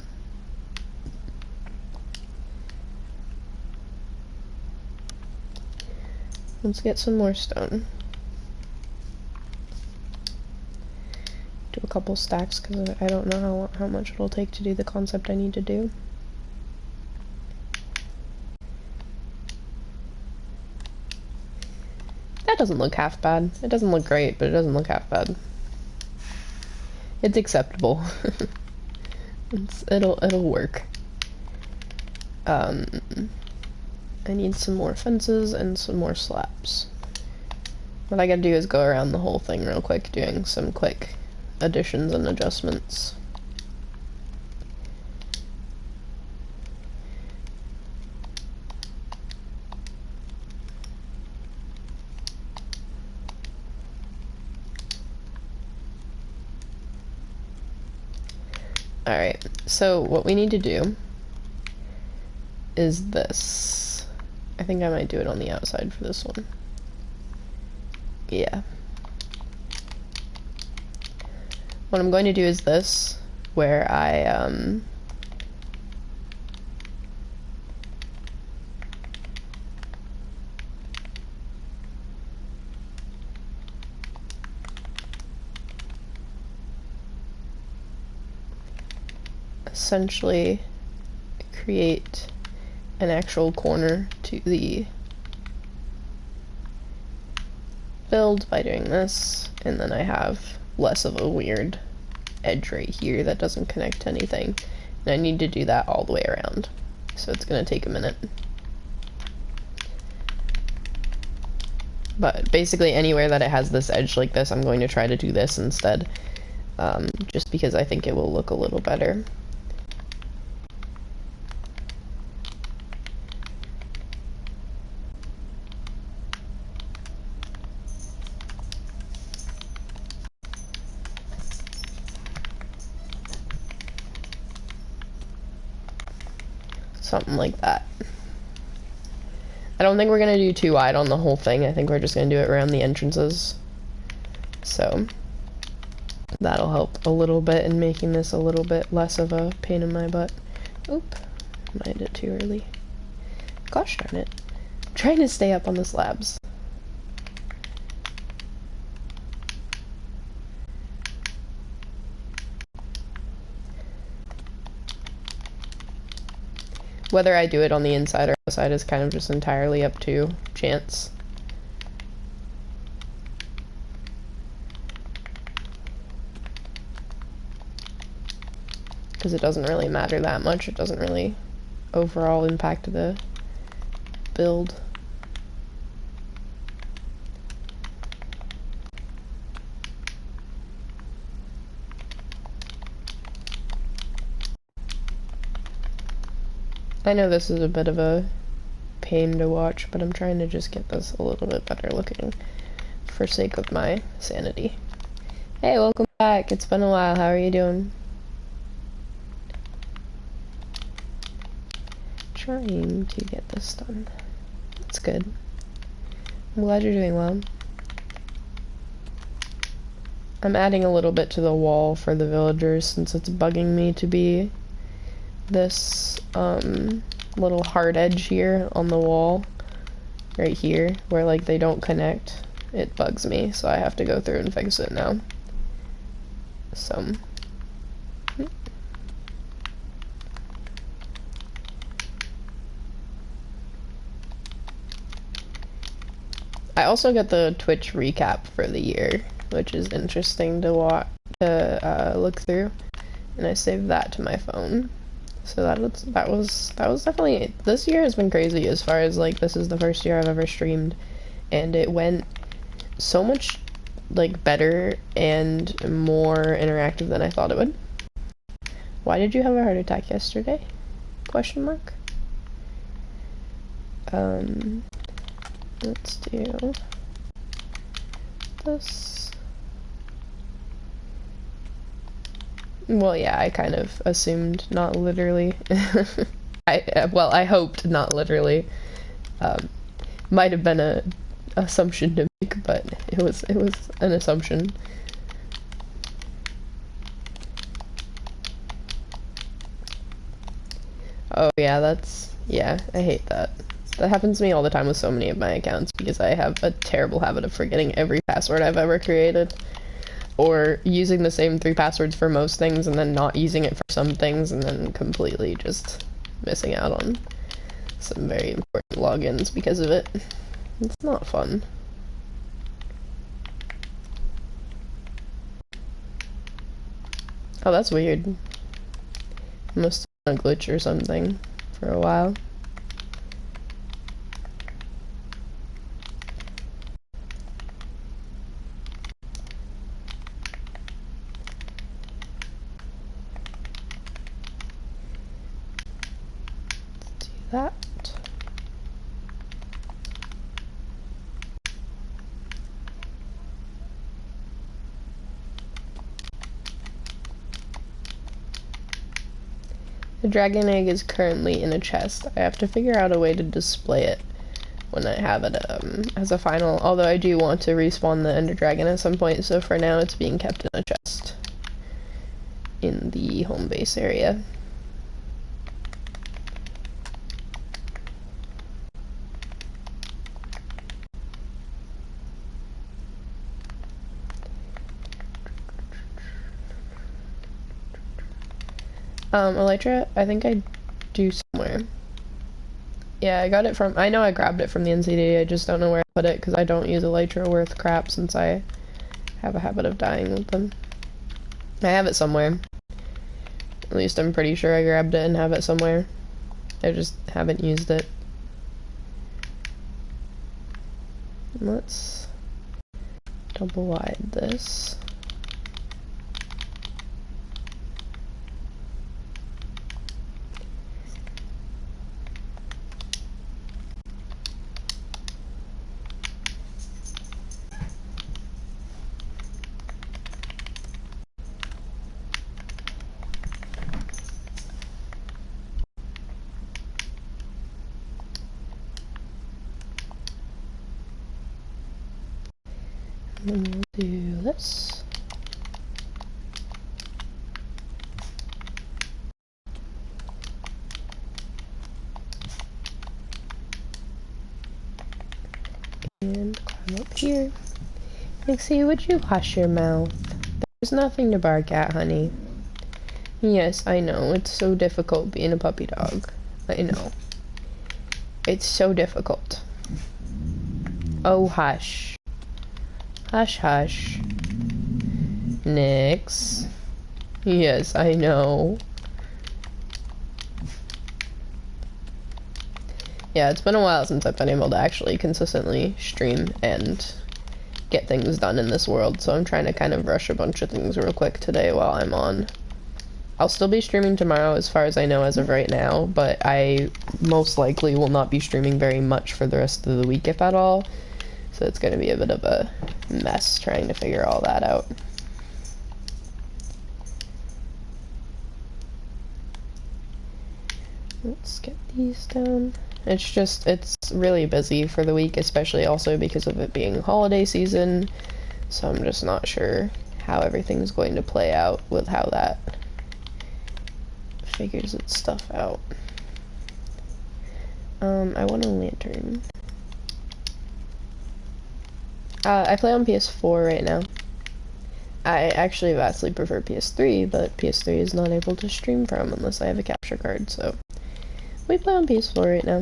let's get some more stone. Do a couple stacks because I don't know how much it'll take to do the concept I need to do. That doesn't look half bad. It doesn't look great, but it doesn't look half bad. It's acceptable. It'll work. I need some more fences and some more slabs. What I gotta do is go around the whole thing real quick, doing some quick additions and adjustments. Alright, so what we need to do is this. I think I might do it on the outside for this one. Yeah. What I'm going to do is this, where I, essentially create an actual corner to the build by doing this, and then I have less of a weird edge right here that doesn't connect to anything, and I need to do that all the way around, so it's gonna take a minute. But basically anywhere that it has this edge like this, I'm going to try to do this instead, just because I think it will look a little better. Something like that. I don't think we're gonna do too wide on the whole thing. I think we're just gonna do it around the entrances. So that'll help a little bit in making this a little bit less of a pain in my butt. Oop, I did it too early. Gosh darn it. I'm trying to stay up on the slabs. Whether I do it on the inside or outside is kind of just entirely up to chance. Because it doesn't really matter that much. It doesn't really overall impact the build. I know this is a bit of a pain to watch, but I'm trying to just get this a little bit better looking for sake of my sanity. Hey, welcome back. It's been a while. How are you doing? Trying to get this done. That's good. I'm glad you're doing well. I'm adding a little bit to the wall for the villagers since it's bugging me to be this little hard edge here on the wall right here where like they don't connect. It bugs me, so I have to go through and fix it now. So I also get the Twitch recap for the year, which is interesting to watch. to look through, and I saved that to my phone. So that was definitely, this year has been crazy as far as like this is the first year I've ever streamed, and it went so much like better and more interactive than I thought it would. Why did you have a heart attack yesterday? Question mark. Let's do this. Well, yeah, I kind of assumed, not literally. I hoped not literally. Might have been a assumption to make, but it was an assumption. Oh yeah, yeah, I hate that. That happens to me all the time with so many of my accounts because I have a terrible habit of forgetting every password I've ever created. Or using the same 3 passwords for most things and then not using it for some things and then completely just missing out on some very important logins because of it. It's not fun. Oh, that's weird. Must have been a glitch or something for a while. Let's do that. The dragon egg is currently in a chest. I have to figure out a way to display it when I have it as a final, although I do want to respawn the ender dragon at some point, so for now it's being kept in a chest in the home base area. Elytra, I think I do somewhere. Yeah, I got it from, I know I grabbed it from the NCD, I just don't know where I put it because I don't use Elytra worth crap since I have a habit of dying with them. I have it somewhere. At least I'm pretty sure I grabbed it and have it somewhere. I just haven't used it. Let's double wide this. And then we'll do this. And climb up here. Nixie, would you wash your mouth? There's nothing to bark at, honey. Yes, I know. It's so difficult being a puppy dog. I know. It's so difficult. Oh, hush. Hush, hush. Nix. Yes, I know. Yeah, it's been a while since I've been able to actually consistently stream and get things done in this world, so I'm trying to kind of rush a bunch of things real quick today while I'm on. I'll still be streaming tomorrow as far as I know as of right now, but I most likely will not be streaming very much for the rest of the week, if at all. So it's going to be a bit of a mess trying to figure all that out. Let's get these down. It's really busy for the week, especially also because of it being holiday season. So I'm just not sure how everything's going to play out with how that figures its stuff out. I want a lantern. I play on PS4 right now. I actually vastly prefer PS3, but PS3 is not able to stream from unless I have a capture card, so we play on PS4 right now.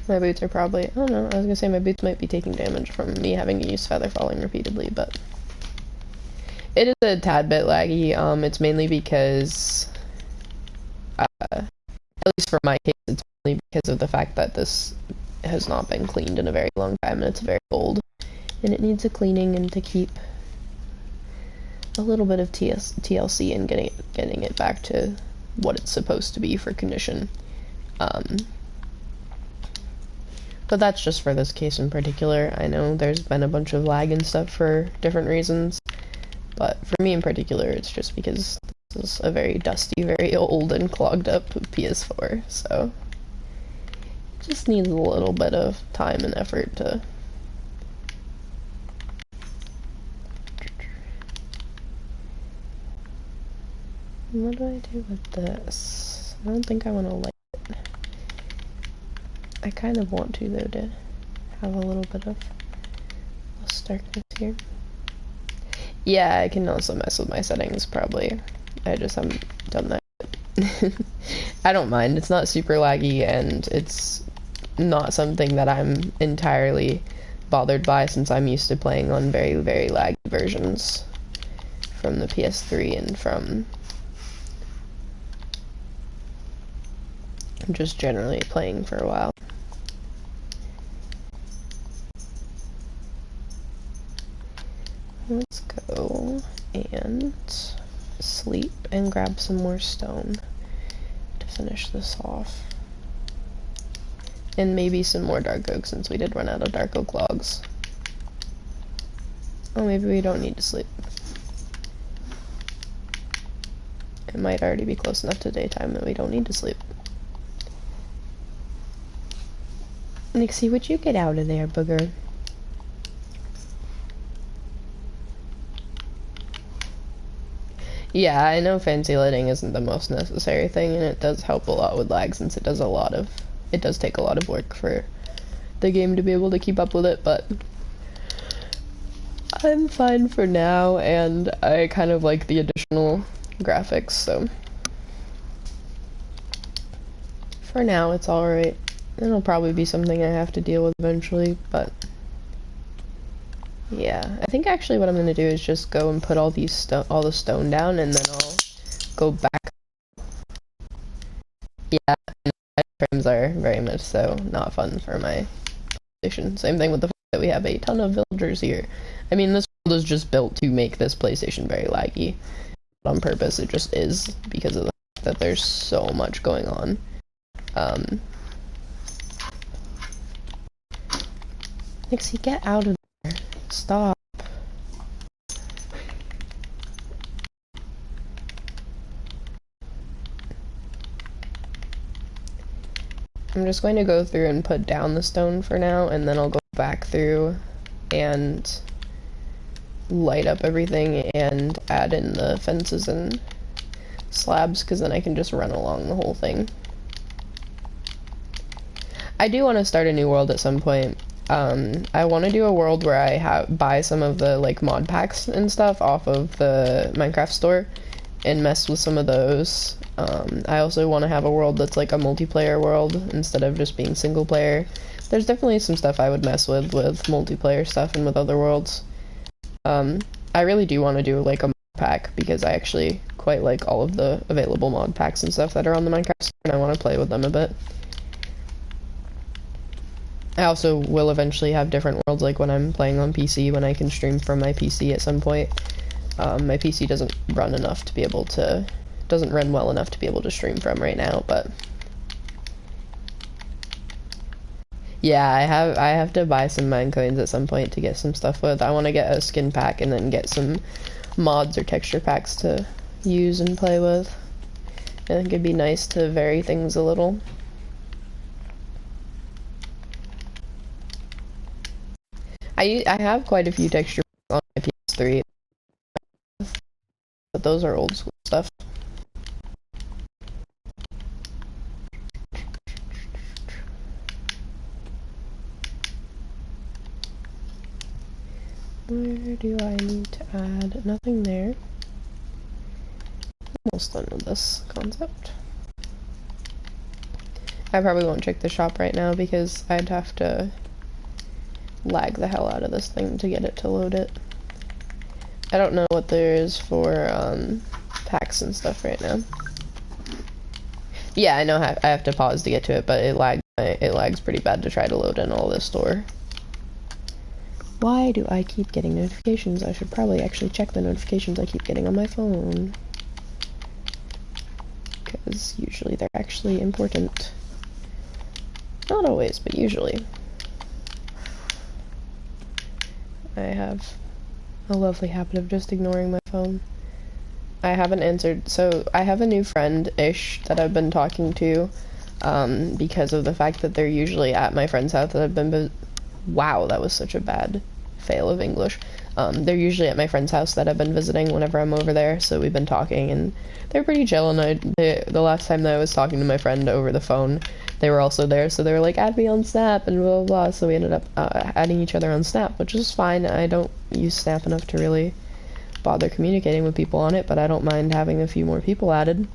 My boots are probably, I don't know, I was gonna say my boots might be taking damage from me having to use feather falling repeatedly, but it is a tad bit laggy. It's mainly because, at least for my case, it's mainly because of the fact that this has not been cleaned in a very long time and it's very old. And it needs a cleaning and to keep a little bit of TLC and getting it back to what it's supposed to be for condition. But that's just for this case in particular. I know there's been a bunch of lag and stuff for different reasons, but for me in particular, it's just because this is a very dusty, very old and clogged up PS4, so it just needs a little bit of time and effort to... What do I do with this? I don't think I want to light it. I kind of want to, though, to have a little bit of starkness here. Yeah, I can also mess with my settings, probably. I just haven't done that. I don't mind. It's not super laggy, and it's not something that I'm entirely bothered by, since I'm used to playing on very, very laggy versions from the PS3 and from just generally playing for a while. Let's go and sleep and grab some more stone to finish this off. And maybe some more dark oak, since we did run out of dark oak logs. Oh, maybe we don't need to sleep. It might already be close enough to daytime that we don't need to sleep. Nixie, would you get out of there, booger? Yeah, I know fancy lighting isn't the most necessary thing, and it does help a lot with lag, since it does take a lot of work for the game to be able to keep up with it, but I'm fine for now, and I kind of like the additional graphics, so for now it's alright. It'll probably be something I have to deal with eventually, but yeah. I think actually what I'm gonna do is just go and put all the stone down, and then I'll go back. Yeah, frames are very much so not fun for my PlayStation. Same thing with the fact that we have a ton of villagers here. I mean, this world is just built to make this PlayStation very laggy. On purpose, it just is, because of the fact that there's so much going on. Nixie, get out of there. Stop. I'm just going to go through and put down the stone for now, and then I'll go back through and light up everything and add in the fences and slabs, because then I can just run along the whole thing. I do want to start a new world at some point. I want to do a world where I buy some of the like mod packs and stuff off of the Minecraft store and mess with some of those. I also want to have a world that's like a multiplayer world instead of just being single player. There's definitely some stuff I would mess with multiplayer stuff and with other worlds. I really do want to do like a mod pack, because I actually quite like all of the available mod packs and stuff that are on the Minecraft store, and I want to play with them a bit. I also will eventually have different worlds, like when I'm playing on PC, when I can stream from my PC at some point. My PC doesn't run enough to be able to, doesn't run well enough to be able to stream from right now, but yeah, I have to buy some mine coins at some point to get some stuff with. I want to get a skin pack and then get some mods or texture packs to use and play with. I think it'd be nice to vary things a little. I have quite a few texture packs on my PS3, but those are old school stuff. Where do I need to add? Nothing there. Almost done with this concept. I probably won't check the shop right now because I'd have to lag the hell out of this thing to get it to load it. I don't know what there is for packs and stuff right now. Yeah, I know I have to pause to get to it, but it lags pretty bad to try to load in all this store. Why do I keep getting notifications? I should probably actually check the notifications I keep getting on my phone. Because usually they're actually important. Not always, but usually. I have a lovely habit of just ignoring my phone. I haven't answered, so I have a new friend-ish that I've been talking to, because of the fact that they're usually at my friend's house that I've been, wow, that was such a bad fail of English. They're usually at my friend's house that I've been visiting whenever I'm over there, so we've been talking, and they're pretty chill, and the last time that I was talking to my friend over the phone, they were also there, so they were like, add me on Snap, and blah, blah, blah, so we ended up, adding each other on Snap, which is fine. I don't use Snap enough to really bother communicating with people on it, but I don't mind having a few more people added.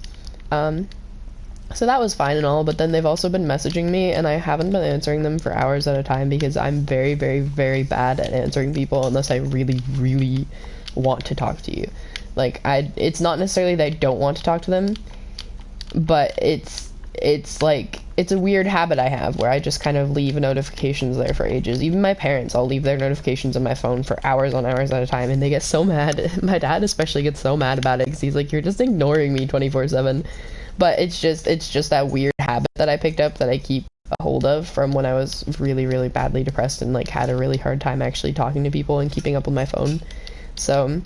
So that was fine and all, but then they've also been messaging me, and I haven't been answering them for hours at a time because I'm very, very, very bad at answering people unless I really, really want to talk to you. Like, it's not necessarily that I don't want to talk to them, but it's like, it's a weird habit I have where I just kind of leave notifications there for ages. Even my parents, I'll leave their notifications on my phone for hours on hours at a time, and they get so mad. My dad especially gets so mad about it because he's like, you're just ignoring me 24/7. But it's just that weird habit that I picked up that I keep a hold of from when I was really, really badly depressed and like had a really hard time actually talking to people and keeping up with my phone. So,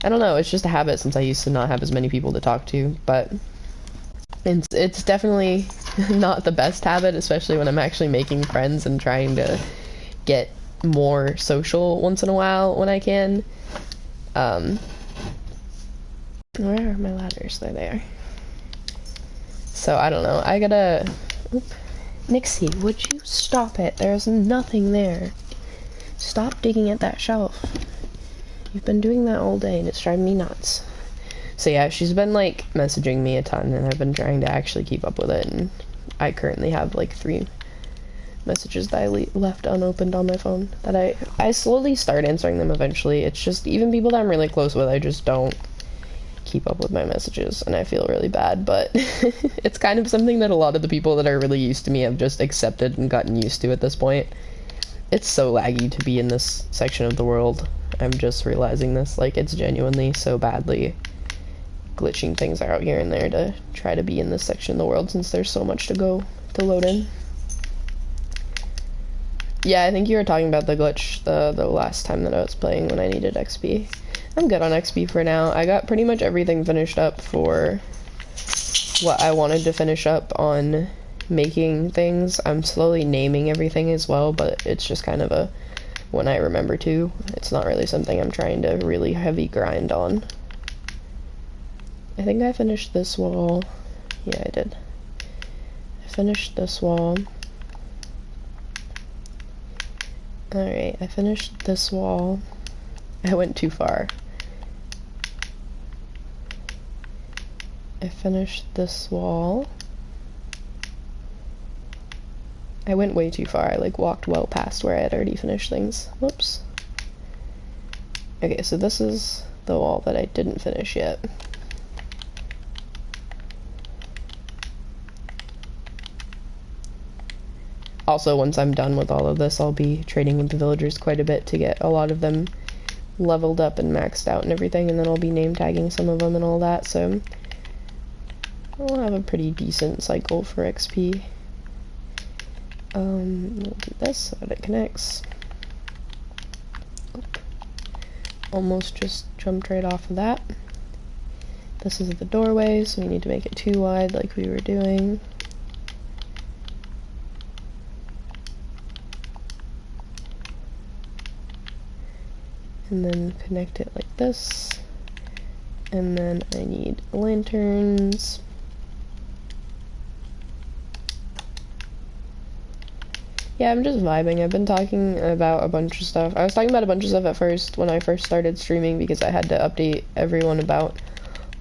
I don't know, it's just a habit since I used to not have as many people to talk to, but it's definitely not the best habit, especially when I'm actually making friends and trying to get more social once in a while when I can. Where are my ladders? They're there. So, I don't know. I gotta... Oop. Nixie, would you stop it? There's nothing there. Stop digging at that shelf. You've been doing that all day, and it's driving me nuts. So yeah, she's been, like, messaging me a ton, and I've been trying to actually keep up with it, and I currently have, like, 3 messages that I left unopened on my phone that I slowly start answering them eventually. It's just, even people that I'm really close with, I just don't keep up with my messages, and I feel really bad, but it's kind of something that a lot of the people that are really used to me have just accepted and gotten used to at this point. It's so laggy to be in this section of the world. I'm just realizing this, like, it's genuinely so badly glitching things out here and there to try to be in this section of the world since there's so much to load in. Yeah, I think you were talking about the glitch the last time that I was playing when I needed XP. I'm good on XP for now. I got pretty much everything finished up for what I wanted to finish up on making things. I'm slowly naming everything as well, but it's just kind of a when I remember to. It's not really something I'm trying to really heavy grind on. I think I finished this wall. Yeah, I did. I finished this wall. Alright, I finished this wall. I went too far. I finished this wall. I went way too far. I, like, walked well past where I had already finished things. Whoops. Okay, so this is the wall that I didn't finish yet. Also, once I'm done with all of this, I'll be trading with the villagers quite a bit to get a lot of them leveled up and maxed out and everything, and then I'll be name tagging some of them and all that, so I'll have a pretty decent cycle for XP. We'll do this so that it connects. Oop. Almost just jumped right off of that. This is the doorway, so we need to make it 2 wide like we were doing. And then connect it like this. And then I need lanterns. Yeah, I'm just vibing. I've been talking about a bunch of stuff. I was talking about a bunch of stuff at first when I first started streaming because I had to update everyone about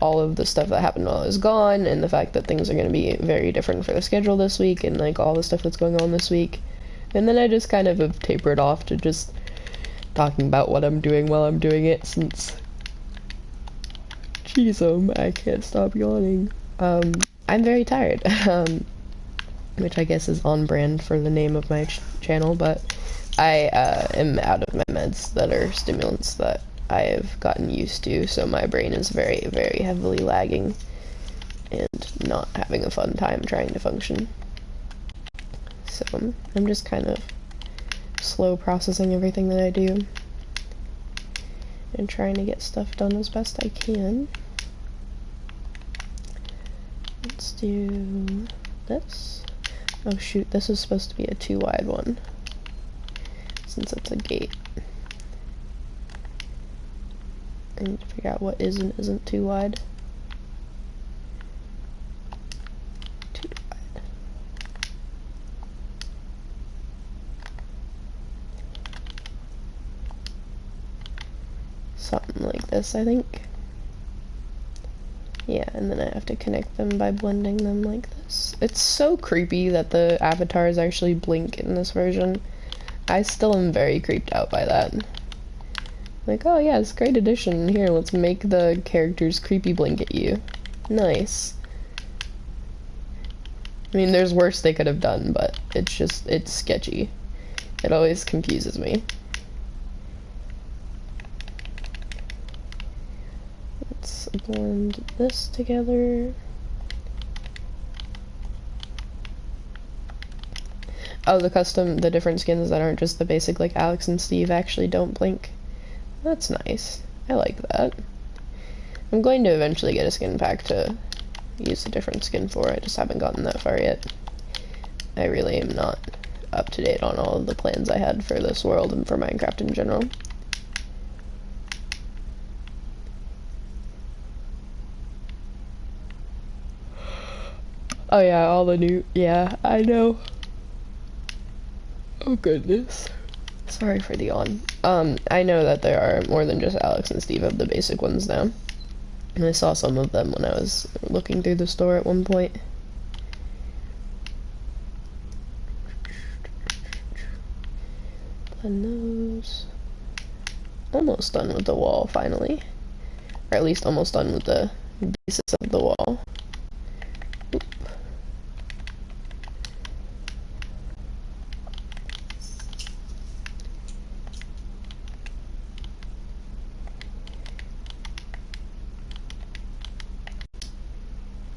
all of the stuff that happened while I was gone, and the fact that things are going to be very different for the schedule this week, and like all the stuff that's going on this week. And then I just kind of have tapered off to just talking about what I'm doing while I'm doing it, since jeez, I can't stop yawning. I'm very tired, which I guess is on brand for the name of my channel, but I am out of my meds that are stimulants that I have gotten used to, so my brain is very, very heavily lagging and not having a fun time trying to function. So I'm just kind of slow processing everything that I do and trying to get stuff done as best I can. Let's do this. Oh shoot, this is supposed to be a 2 wide one, since it's a gate. I need to figure out what is and isn't too wide. Too wide. Something like this, I think. Yeah, and then I have to connect them by blending them like this. It's so creepy that the avatars actually blink in this version. I still am very creeped out by that. Like, oh yeah, it's a great addition. Here, let's make the characters creepy blink at you. Nice. I mean, there's worse they could have done, but it's sketchy. It always confuses me. Let's blend this together. Oh, the different skins that aren't just the basic, like Alex and Steve, actually don't blink. That's nice. I like that. I'm going to eventually get a skin pack to use a different skin for. I just haven't gotten that far yet. I really am not up to date on all of the plans I had for this world and for Minecraft in general. Oh yeah, all the new, yeah, I know. Oh goodness. Sorry for the yawn. I know that there are more than just Alex and Steve of the basic ones now. And I saw some of them when I was looking through the store at one point. Blend those. Almost done with the wall, finally. Or at least almost done with the basis of the wall. Oop.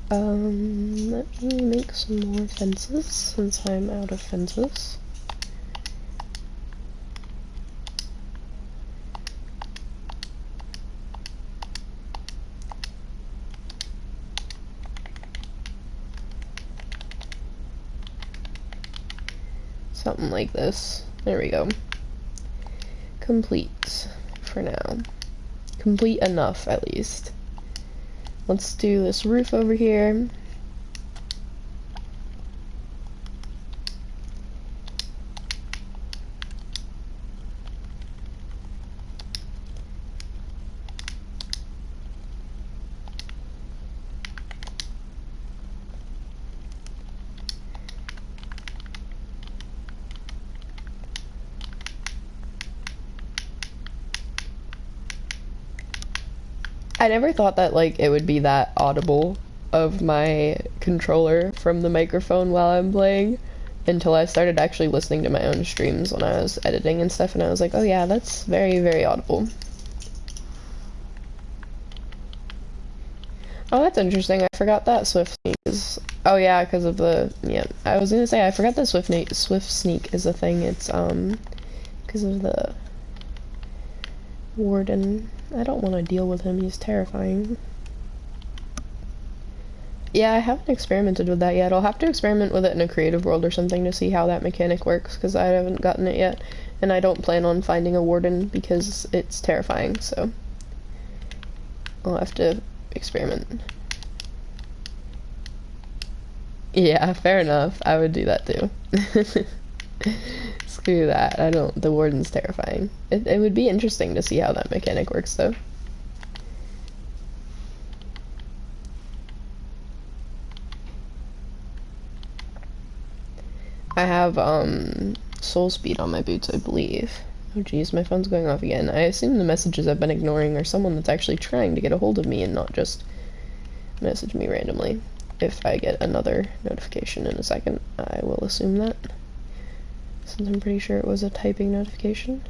Let me make some more fences, since I'm out of fences. Something like this. There we go. Complete, for now. Complete enough, at least. Let's do this roof over here. I never thought that, like, it would be that audible of my controller from the microphone while I'm playing, until I started actually listening to my own streams when I was editing and stuff, and I was like, oh yeah, that's very, very audible. Oh, that's interesting. I forgot that Swift Sneak is... Oh yeah, because of the... Yeah, I was gonna say, I forgot that Swift Sneak is a thing. It's, because of the... Warden. I don't want to deal with him, he's terrifying. Yeah, I haven't experimented with that yet. I'll have to experiment with it in a creative world or something to see how that mechanic works, because I haven't gotten it yet. And I don't plan on finding a warden because it's terrifying, so... I'll have to experiment. Yeah, fair enough. I would do that too. Screw that. The warden's terrifying. It would be interesting to see how that mechanic works, though. I have, soul speed on my boots, I believe. Oh geez, my phone's going off again. I assume the messages I've been ignoring are someone that's actually trying to get a hold of me and not just message me randomly. If I get another notification in a second, I will assume that, since I'm pretty sure it was a typing notification.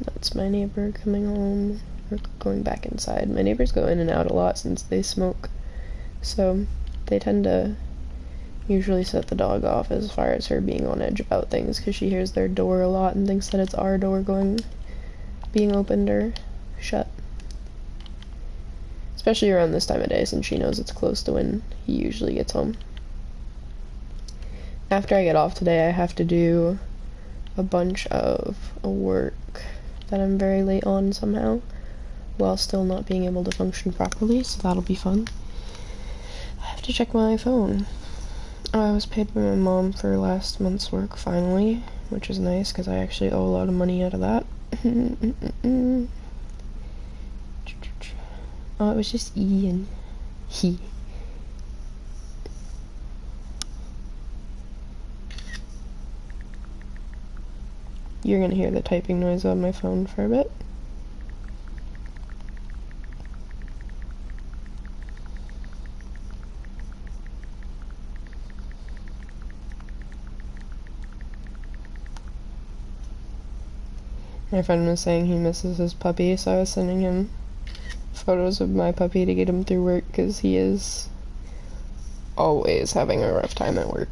That's my neighbor coming home, or going back inside. My neighbors go in and out a lot since they smoke, so they tend to usually set the dog off as far as her being on edge about things, because she hears their door a lot and thinks that it's our door being opened or shut. Especially around this time of day, since she knows it's close to when he usually gets home. After I get off today, I have to do a bunch of work that I'm very late on somehow, while still not being able to function properly, so that'll be fun. I have to check my phone. Oh, I was paid by my mom for last month's work, finally, which is nice, because I actually owe a lot of money out of that. Oh, it was just Ian. He. You're gonna hear the typing noise on my phone for a bit. My friend was saying he misses his puppy, so I was sending him photos of my puppy to get him through work, because he is always having a rough time at work.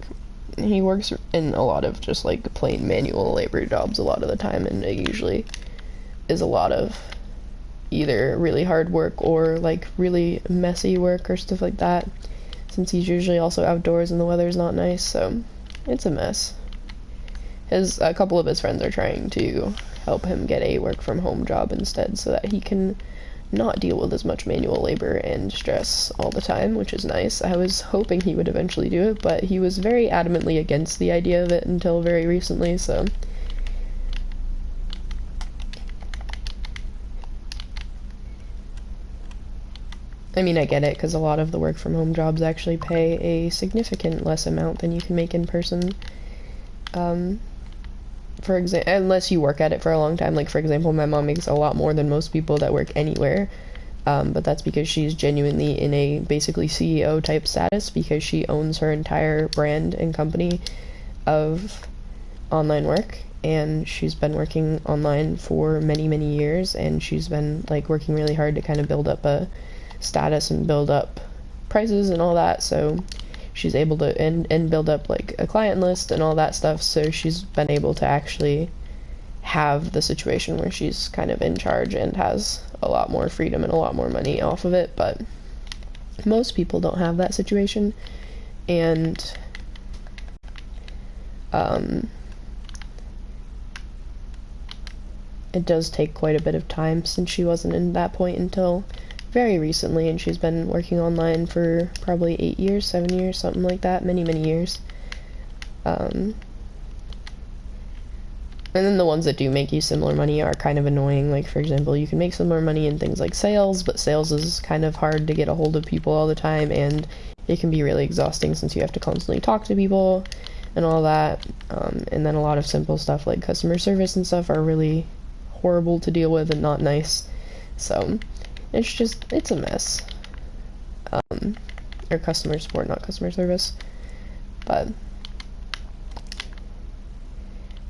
He works in a lot of just like plain manual labor jobs a lot of the time, and it usually is a lot of either really hard work or like really messy work or stuff like that, since he's usually also outdoors and the weather's not nice, so it's a mess. A couple of his friends are trying to help him get a work from home job instead, so that he can not deal with as much manual labor and stress all the time, which is nice. I was hoping he would eventually do it, but he was very adamantly against the idea of it until very recently, so. I mean, I get it, because a lot of the work from home jobs actually pay a significant less amount than you can make in person. For example, unless you work at it for a long time. Like, for example, my mom makes a lot more than most people that work anywhere, but that's because she's genuinely in a basically CEO type status, because she owns her entire brand and company of online work, and she's been working online for many, many years, and she's been like working really hard to kind of build up a status and build up prices and all that, so she's able to and build up like a client list and all that stuff, so she's been able to actually have the situation where she's kind of in charge and has a lot more freedom and a lot more money off of it. But most people don't have that situation, and it does take quite a bit of time, since she wasn't in that point until very recently, and she's been working online for probably 8 years, 7 years, something like that, many, many years. And then the ones that do make you similar money are kind of annoying. Like, for example, you can make similar money in things like sales, but sales is kind of hard to get a hold of people all the time, and it can be really exhausting since you have to constantly talk to people and all that. And then a lot of simple stuff like customer service and stuff are really horrible to deal with and not nice. So it's a mess. Or customer support, not customer service. But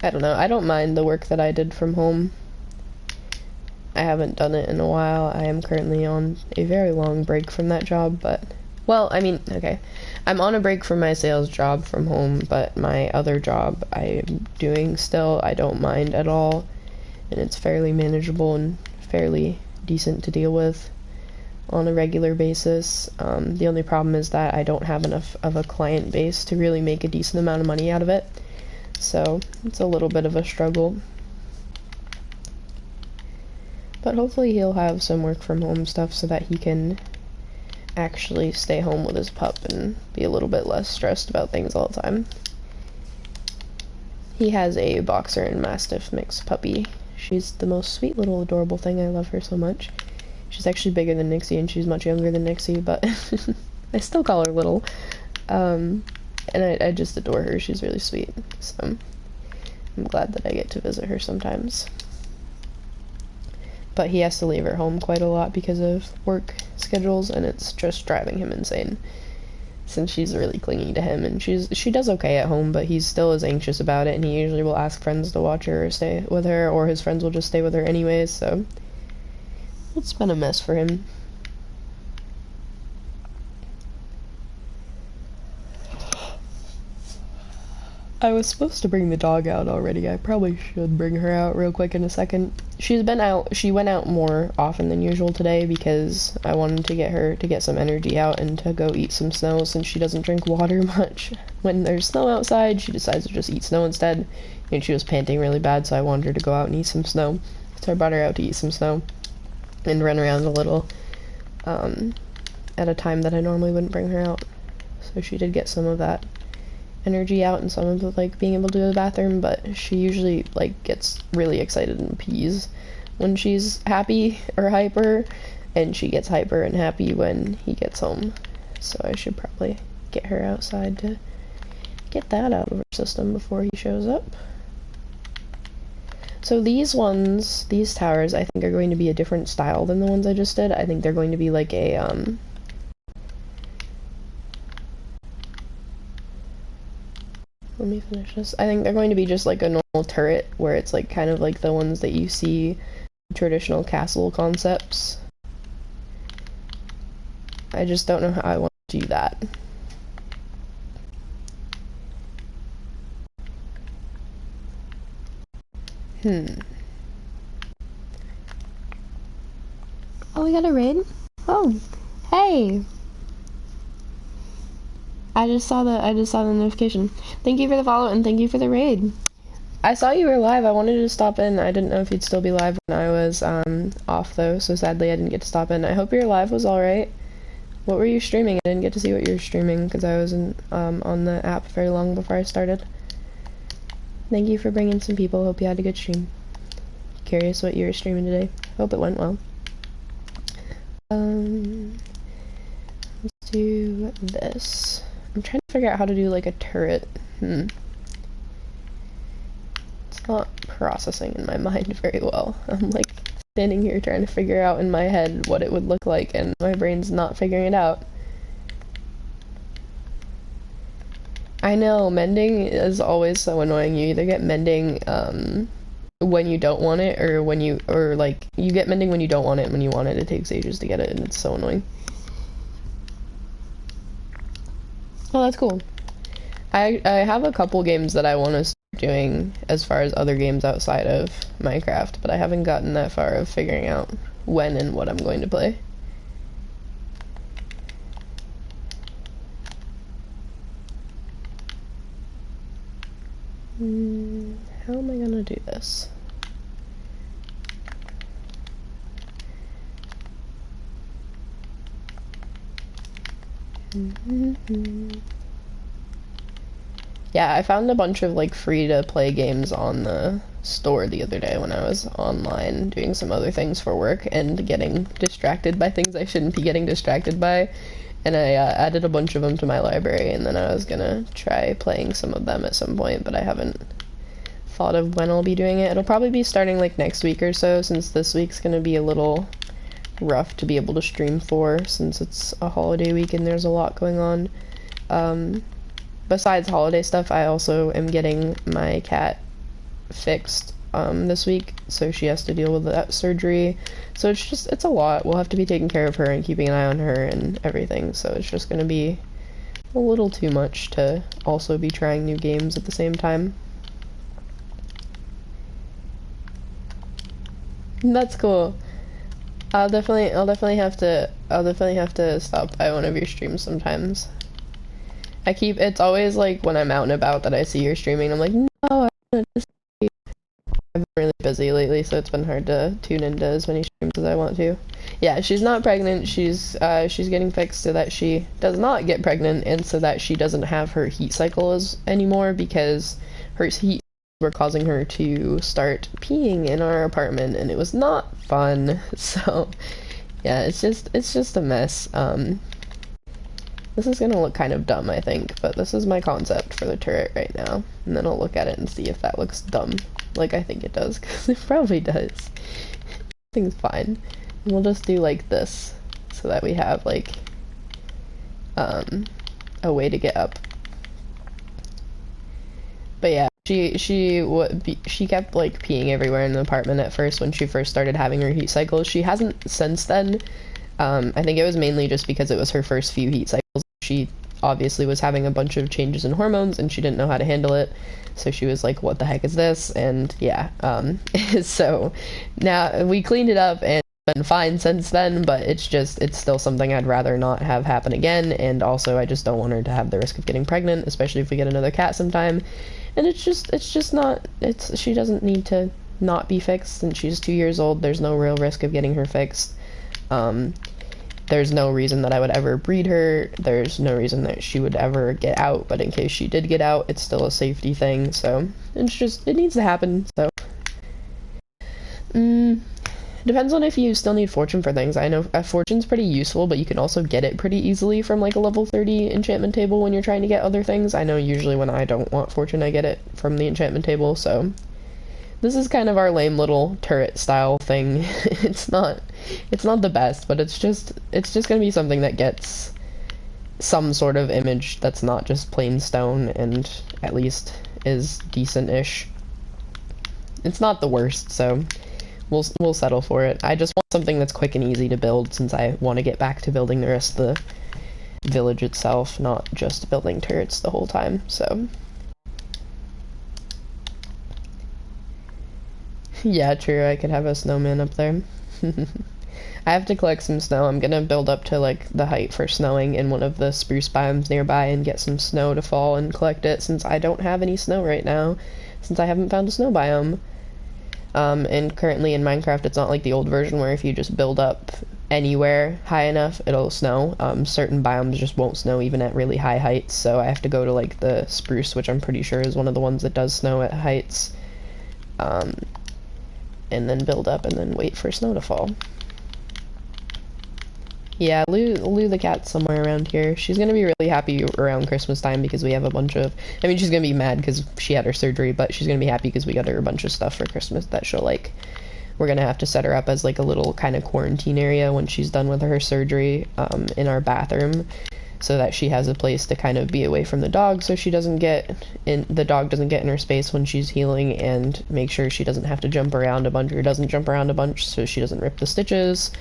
I don't know. I don't mind the work that I did from home. I haven't done it in a while. I am currently on a very long break from that job, but, well, I mean, okay. I'm on a break from my sales job from home, but my other job I am doing still. I don't mind at all, and it's fairly manageable and fairly decent to deal with on a regular basis. The only problem is that I don't have enough of a client base to really make a decent amount of money out of it, so it's a little bit of a struggle. But hopefully he'll have some work from home stuff so that he can actually stay home with his pup and be a little bit less stressed about things all the time. He has a boxer and mastiff mix puppy. She's the most sweet little adorable thing. I love her so much. She's actually bigger than Nixie, and she's much younger than Nixie, but I still call her little. And I just adore her. She's really sweet. So I'm glad that I get to visit her sometimes. But he has to leave her home quite a lot because of work schedules, and it's just driving him insane. Since she's really clingy to him, and she does okay at home, but he still is anxious about it, and he usually will ask friends to watch her or stay with her, or his friends will just stay with her anyways, so it's been a mess for him. I was supposed to bring the dog out already. I probably should bring her out real quick in a second. She went out more often than usual today because I wanted to get her to get some energy out and to go eat some snow, since she doesn't drink water much. When there's snow outside, she decides to just eat snow instead, and she was panting really bad, so I wanted her to go out and eat some snow. So I brought her out to eat some snow and run around a little at a time that I normally wouldn't bring her out. So she did get some of that energy out and some of the, like, being able to go to the bathroom, but she usually, like, gets really excited and pees when she's happy or hyper, and she gets hyper and happy when he gets home. So I should probably get her outside to get that out of her system before he shows up. So these towers, I think are going to be a different style than the ones I just did. I think they're going to be like a, let me finish this. I think they're going to be just like a normal turret, where it's like kind of like the ones that you see in traditional castle concepts. I just don't know how I want to do that. Oh, we got a raid? Oh, hey! I just saw the notification. Thank you for the follow and thank you for the raid. I saw you were live. I wanted to stop in. I didn't know if you'd still be live when I was off though, so sadly I didn't get to stop in. I hope your live was alright. What were you streaming? I didn't get to see what you were streaming because I wasn't on the app very long before I started. Thank you for bringing some people. Hope you had a good stream. Curious what you were streaming today. Hope it went well. Let's do this. I'm trying to figure out how to do like a turret. It's not processing in my mind very well. I'm like standing here trying to figure out in my head what it would look like, and my brain's not figuring it out. I know, mending is always so annoying. You either get mending when you don't want it, or like you get mending when you don't want it, and when you want it, it takes ages to get it, and it's so annoying. Oh, that's cool. I have a couple games that I want to start doing as far as other games outside of Minecraft, but I haven't gotten that far of figuring out when and what I'm going to play. How am I gonna do this? Yeah, I found a bunch of like free to play games on the store the other day when I was online doing some other things for work and getting distracted by things I shouldn't be getting distracted by, and I added a bunch of them to my library, and then I was gonna try playing some of them at some point, but I haven't thought of when I'll be doing it. It'll probably be starting like next week or so, since this week's gonna be a little rough to be able to stream for, since it's a holiday week and there's a lot going on. Besides holiday stuff, I also am getting my cat fixed this week, so she has to deal with that surgery, so it's a lot. We'll have to be taking care of her and keeping an eye on her and everything, so it's just gonna be a little too much to also be trying new games at the same time. That's cool. I'll definitely have to stop by one of your streams sometimes. It's always like when I'm out and about that I see your streaming, I'm like, no, I want to see. I've been really busy lately, so it's been hard to tune into as many streams as I want to. Yeah, she's not pregnant. She's getting fixed so that she does not get pregnant, and so that she doesn't have her heat cycles anymore, because her heat were causing her to start peeing in our apartment, and it was not fun. So Yeah, it's just a mess. This is gonna look kind of dumb, I think, but this is my concept for the turret right now. And then I'll look at it and see if that looks dumb, like I think it does, because it probably does. Everything's fine. And we'll just do like this, so that we have like, a way to get up. But yeah, she kept like peeing everywhere in the apartment at first when she first started having her heat cycles. She hasn't since then. I think it was mainly just because it was her first few heat cycles. She obviously was having a bunch of changes in hormones and she didn't know how to handle it. So she was like, what the heck is this? And yeah, so now we cleaned it up and it's been fine since then, but it's still something I'd rather not have happen again. And also I just don't want her to have the risk of getting pregnant, especially if we get another cat sometime. And she doesn't need to not be fixed since she's 2 years old. There's no real risk of getting her fixed. There's no reason that I would ever breed her. There's no reason that she would ever get out, but in case she did get out, it's still a safety thing, so it needs to happen, so. Depends on if you still need fortune for things. I know fortune's pretty useful, but you can also get it pretty easily from like a level 30 enchantment table when you're trying to get other things. I know usually when I don't want fortune, I get it from the enchantment table, so. This is kind of our lame little turret style thing. It's not the best, but it's just gonna be something that gets some sort of image that's not just plain stone and at least is decent-ish. It's not the worst, so we'll settle for it. I just want something that's quick and easy to build since I want to get back to building the rest of the village itself, not just building turrets the whole time, so. Yeah, true, I could have a snowman up there. I have to collect some snow. I'm gonna build up to like the height for snowing in one of the spruce biomes nearby and get some snow to fall and collect it since I don't have any snow right now, since I haven't found a snow biome. And currently in Minecraft it's not like the old version where if you just build up anywhere high enough it'll snow. Certain biomes just won't snow even at really high heights, so I have to go to like the spruce, which I'm pretty sure is one of the ones that does snow at heights. And then build up and then wait for snow to fall. Yeah, Lou the cat's somewhere around here. She's gonna be really happy around Christmas time because we have a bunch of... I mean, she's gonna be mad because she had her surgery, but she's gonna be happy because we got her a bunch of stuff for Christmas that she'll like. We're gonna have to set her up as like a little kind of quarantine area when she's done with her surgery in our bathroom, so that she has a place to kind of be away from the dog so she doesn't get in, the dog doesn't get in her space when she's healing, and make sure she doesn't have to jump around a bunch or doesn't jump around a bunch so she doesn't rip the stitches,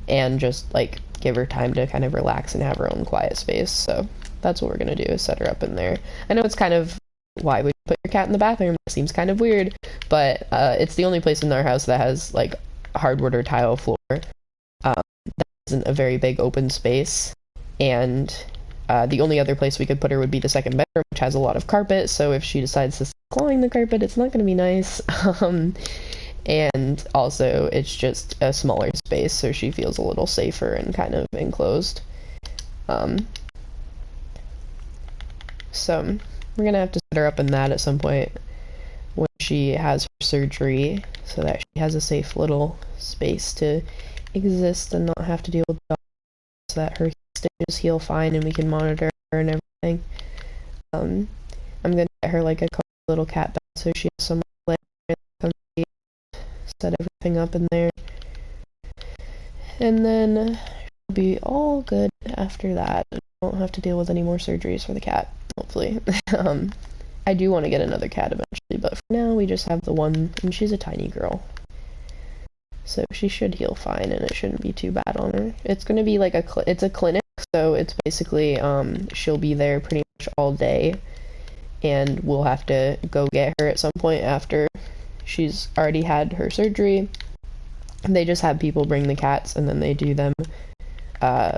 and just like give her time to kind of relax and have her own quiet space. So that's what we're gonna do, is set her up in there. I know it's kind of, why would you put your cat in the bathroom? It seems kind of weird, but it's the only place in our house that has like hardwood or tile floor. That isn't a very big open space. And the only other place we could put her would be the second bedroom, which has a lot of carpet, so if she decides to start clawing the carpet, it's not going to be nice. And also, it's just a smaller space, so she feels a little safer and kind of enclosed. So, we're going to have to set her up in that at some point when she has her surgery, so that she has a safe little space to exist and not have to deal with dogs, so that her stitches heal fine and we can monitor her and everything. I'm gonna get her like a little cat bed so she has somewhere to lay, set everything up in there, and then she'll be all good after that. I won't have to deal with any more surgeries for the cat, hopefully. I do want to get another cat eventually, but for now we just have the one, and she's a tiny girl. So she should heal fine and it shouldn't be too bad on her. It's gonna be like it's a clinic, so it's basically, she'll be there pretty much all day, and we'll have to go get her at some point after she's already had her surgery. They just have people bring the cats, and then they do them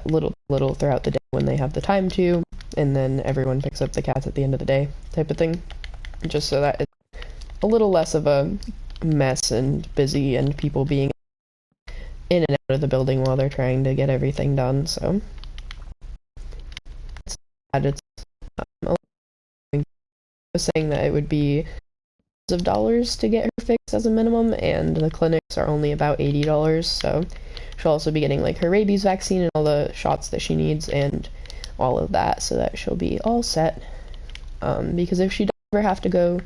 little throughout the day when they have the time to, and then everyone picks up the cats at the end of the day, type of thing. Just so that it's a little less of a mess and busy and people being in and out of the building while they're trying to get everything done, so it's I was saying that it would be $100 to get her fixed as a minimum, and the clinics are only about $80, so she'll also be getting like her rabies vaccine and all the shots that she needs and all of that, so that she'll be all set. Because if she does ever have to go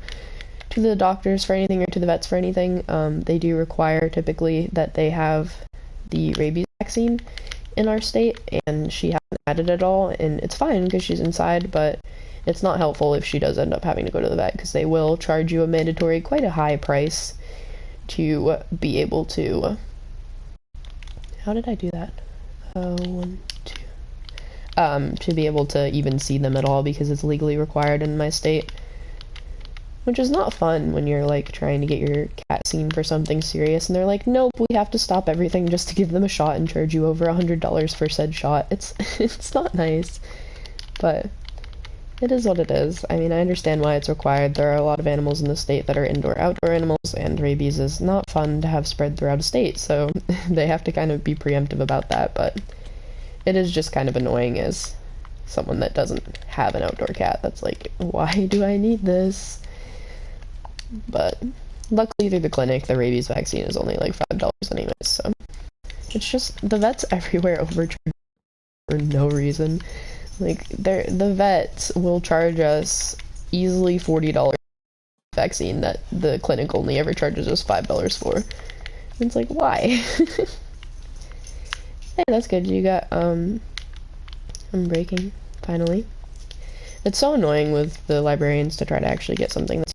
to the doctors for anything or to the vets for anything, they do require typically that they have the rabies vaccine in our state, and she hasn't had it at all, and it's fine because she's inside, but it's not helpful if she does end up having to go to the vet, because they will charge you a mandatory, quite a high price to be able to... How did I do that? 1, 2... to be able to even see them at all, because it's legally required in my state. Which is not fun when you're, like, trying to get your cat seen for something serious, and they're like, nope, we have to stop everything just to give them a shot and charge you over $100 for said shot. It's not nice, but it is what it is. I mean, I understand why it's required. There are a lot of animals in the state that are indoor-outdoor animals, and rabies is not fun to have spread throughout a state, so they have to kind of be preemptive about that, but it is just kind of annoying as someone that doesn't have an outdoor cat that's like, why do I need this? But luckily through the clinic, the rabies vaccine is only like $5 anyways, so it's just the vets everywhere overcharge for no reason. Like, the vets will charge us easily $40 vaccine that the clinic only ever charges us $5 for. And it's like, why? Hey, that's good. You got, I'm breaking, finally. It's so annoying with the librarians to try to actually get something that's...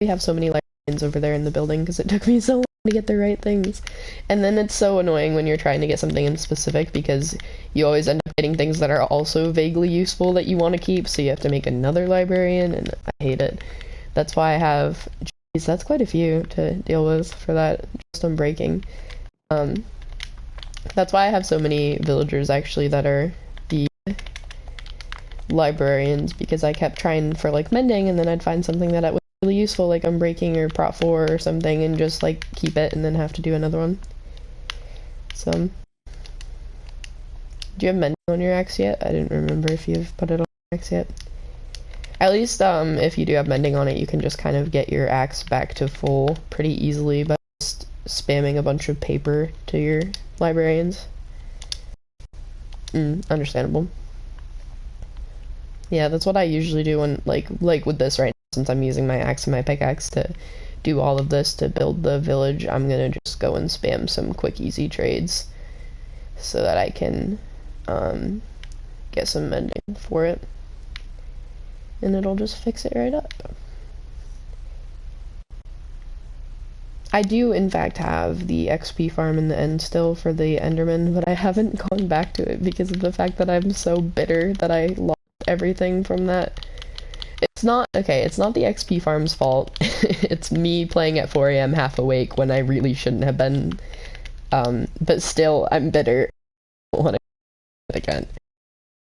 We have so many librarians over there in the building because it took me so long to get the right things. And then it's so annoying when you're trying to get something in specific because you always end up getting things that are also vaguely useful that you want to keep, so you have to make another librarian, and I hate it. That's why I have... Geez, that's quite a few to deal with for that, just on breaking. That's why I have so many villagers, actually, that are the librarians, because I kept trying for, like, mending, and then I'd find something that was really useful, like unbreaking or prot 4 or something, and just, like, keep it and then have to do another one. So, do you have mending on your axe yet? I didn't remember if you've put it on your axe yet. At least, if you do have mending on it, you can just kind of get your axe back to full pretty easily by just spamming a bunch of paper to your librarians. Understandable. Yeah, that's what I usually do when, like with this right now, since I'm using my axe and my pickaxe to do all of this to build the village, I'm gonna just go and spam some quick, easy trades so that I can, get some mending for it. And it'll just fix it right up. I do, in fact, have the XP farm in the end still for the Enderman, but I haven't gone back to it because of the fact that I'm so bitter that I lost everything from that. It's not the XP farm's fault. It's me playing at 4 AM half awake when I really shouldn't have been. But still, I'm bitter. I don't want to do it again.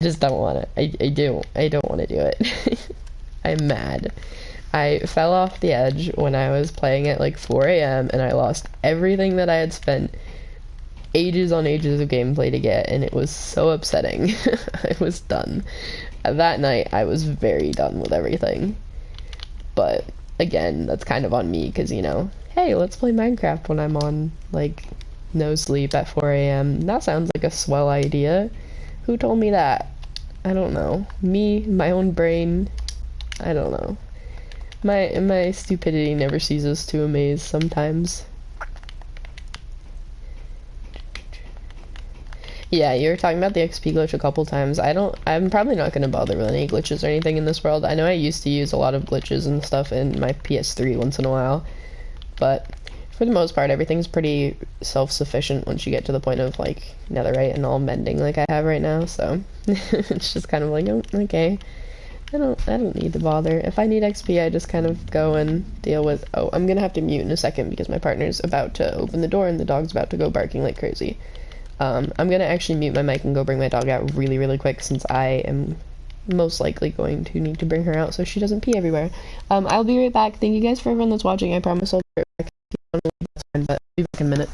I just don't want it. I don't want to do it. I'm mad. I fell off the edge when I was playing at like 4 AM and I lost everything that I had spent ages on ages of gameplay to get, and it was so upsetting. I was done. That night, I was very done with everything. But, again, that's kind of on me, because, you know, hey, let's play Minecraft when I'm on, like, no sleep at 4 AM. That sounds like a swell idea. Who told me that? I don't know. Me, my own brain, I don't know. My stupidity never ceases to amaze sometimes. Yeah, you were talking about the XP glitch a couple times. I'm probably not going to bother with any glitches or anything in this world. I know I used to use a lot of glitches and stuff in my PS3 once in a while, but for the most part, everything's pretty self-sufficient once you get to the point of, like, netherite and all mending like I have right now, so it's just kind of like, oh, okay. I don't need to bother. If I need XP, I just kind of go and deal with... Oh, I'm gonna have to mute in a second because my partner's about to open the door and the dog's about to go barking like crazy. I'm gonna actually mute my mic and go bring my dog out really, really quick since I am most likely going to need to bring her out so she doesn't pee everywhere. I'll be right back. Thank you guys for everyone that's watching. I promise I'll be right back. That's fine, but I'll be back in a minute.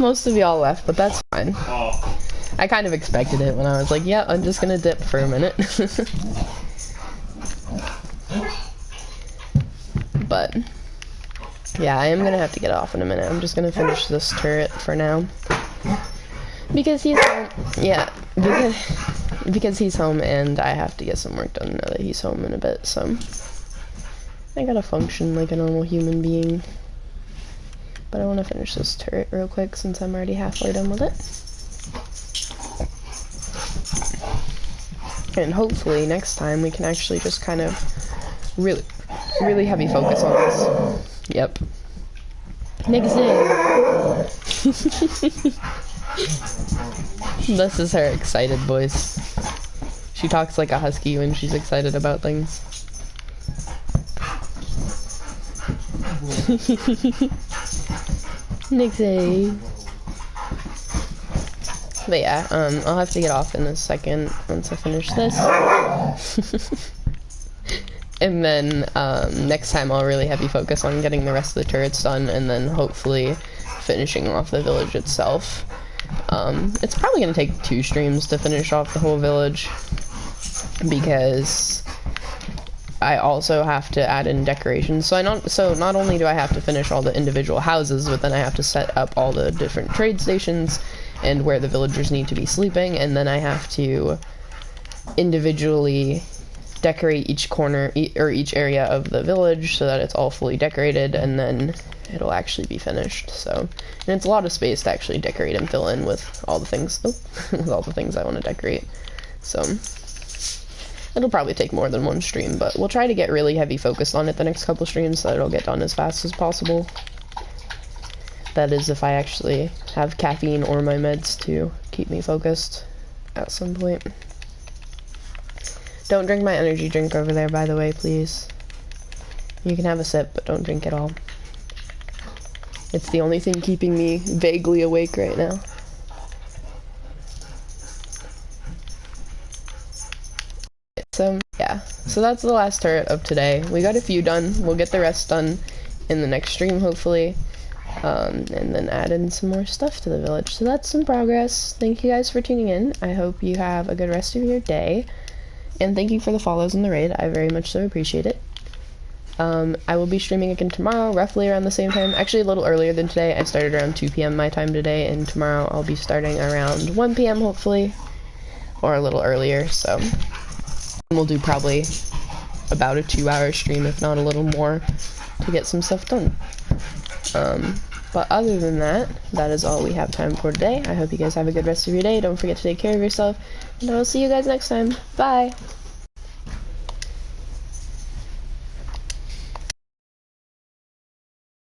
most of y'all left, but that's fine. Oh. I kind of expected it when I was like, yeah, I'm just gonna dip for a minute. But, yeah, I am gonna have to get off in a minute. I'm just gonna finish this turret for now. Because he's home. Yeah, because he's home and I have to get some work done now that he's home in a bit, so. I gotta function like a normal human being. But I want to finish this turret real quick since I'm already halfway done with it. And hopefully next time we can actually just kind of really heavy focus on this. Yep. Next day. This is her excited voice. She talks like a husky when she's excited about things. Nixie. But yeah, I'll have to get off in a second once I finish this. And then next time I'll really heavy focus on getting the rest of the turrets done and then hopefully finishing off the village itself. It's probably going to take 2 streams to finish off the whole village because I also have to add in decorations. So not only do I have to finish all the individual houses, but then I have to set up all the different trade stations and where the villagers need to be sleeping, and then I have to individually decorate each corner or each area of the village so that it's all fully decorated, and then it'll actually be finished. So, and it's a lot of space to actually decorate and fill in with all the things, with all the things I want to decorate. So it'll probably take more than 1 stream, but we'll try to get really heavy focused on it the next couple streams so that it'll get done as fast as possible. That is if I actually have caffeine or my meds to keep me focused at some point. Don't drink my energy drink over there, by the way, please. You can have a sip, but don't drink it all. It's the only thing keeping me vaguely awake right now. So, yeah. So that's the last turret of today. We got a few done. We'll get the rest done in the next stream, hopefully. And then add in some more stuff to the village. So that's some progress. Thank you guys for tuning in. I hope you have a good rest of your day. And thank you for the follows in the raid. I very much so appreciate it. I will be streaming again tomorrow, roughly around the same time. Actually, a little earlier than today. I started around 2 p.m. my time today, and tomorrow I'll be starting around 1 p.m. hopefully. Or a little earlier, so. We'll do probably about a 2-hour stream, if not a little more, to get some stuff done. But other than that, that is all we have time for today. I hope you guys have a good rest of your day. Don't forget to take care of yourself, and I will see you guys next time. Bye!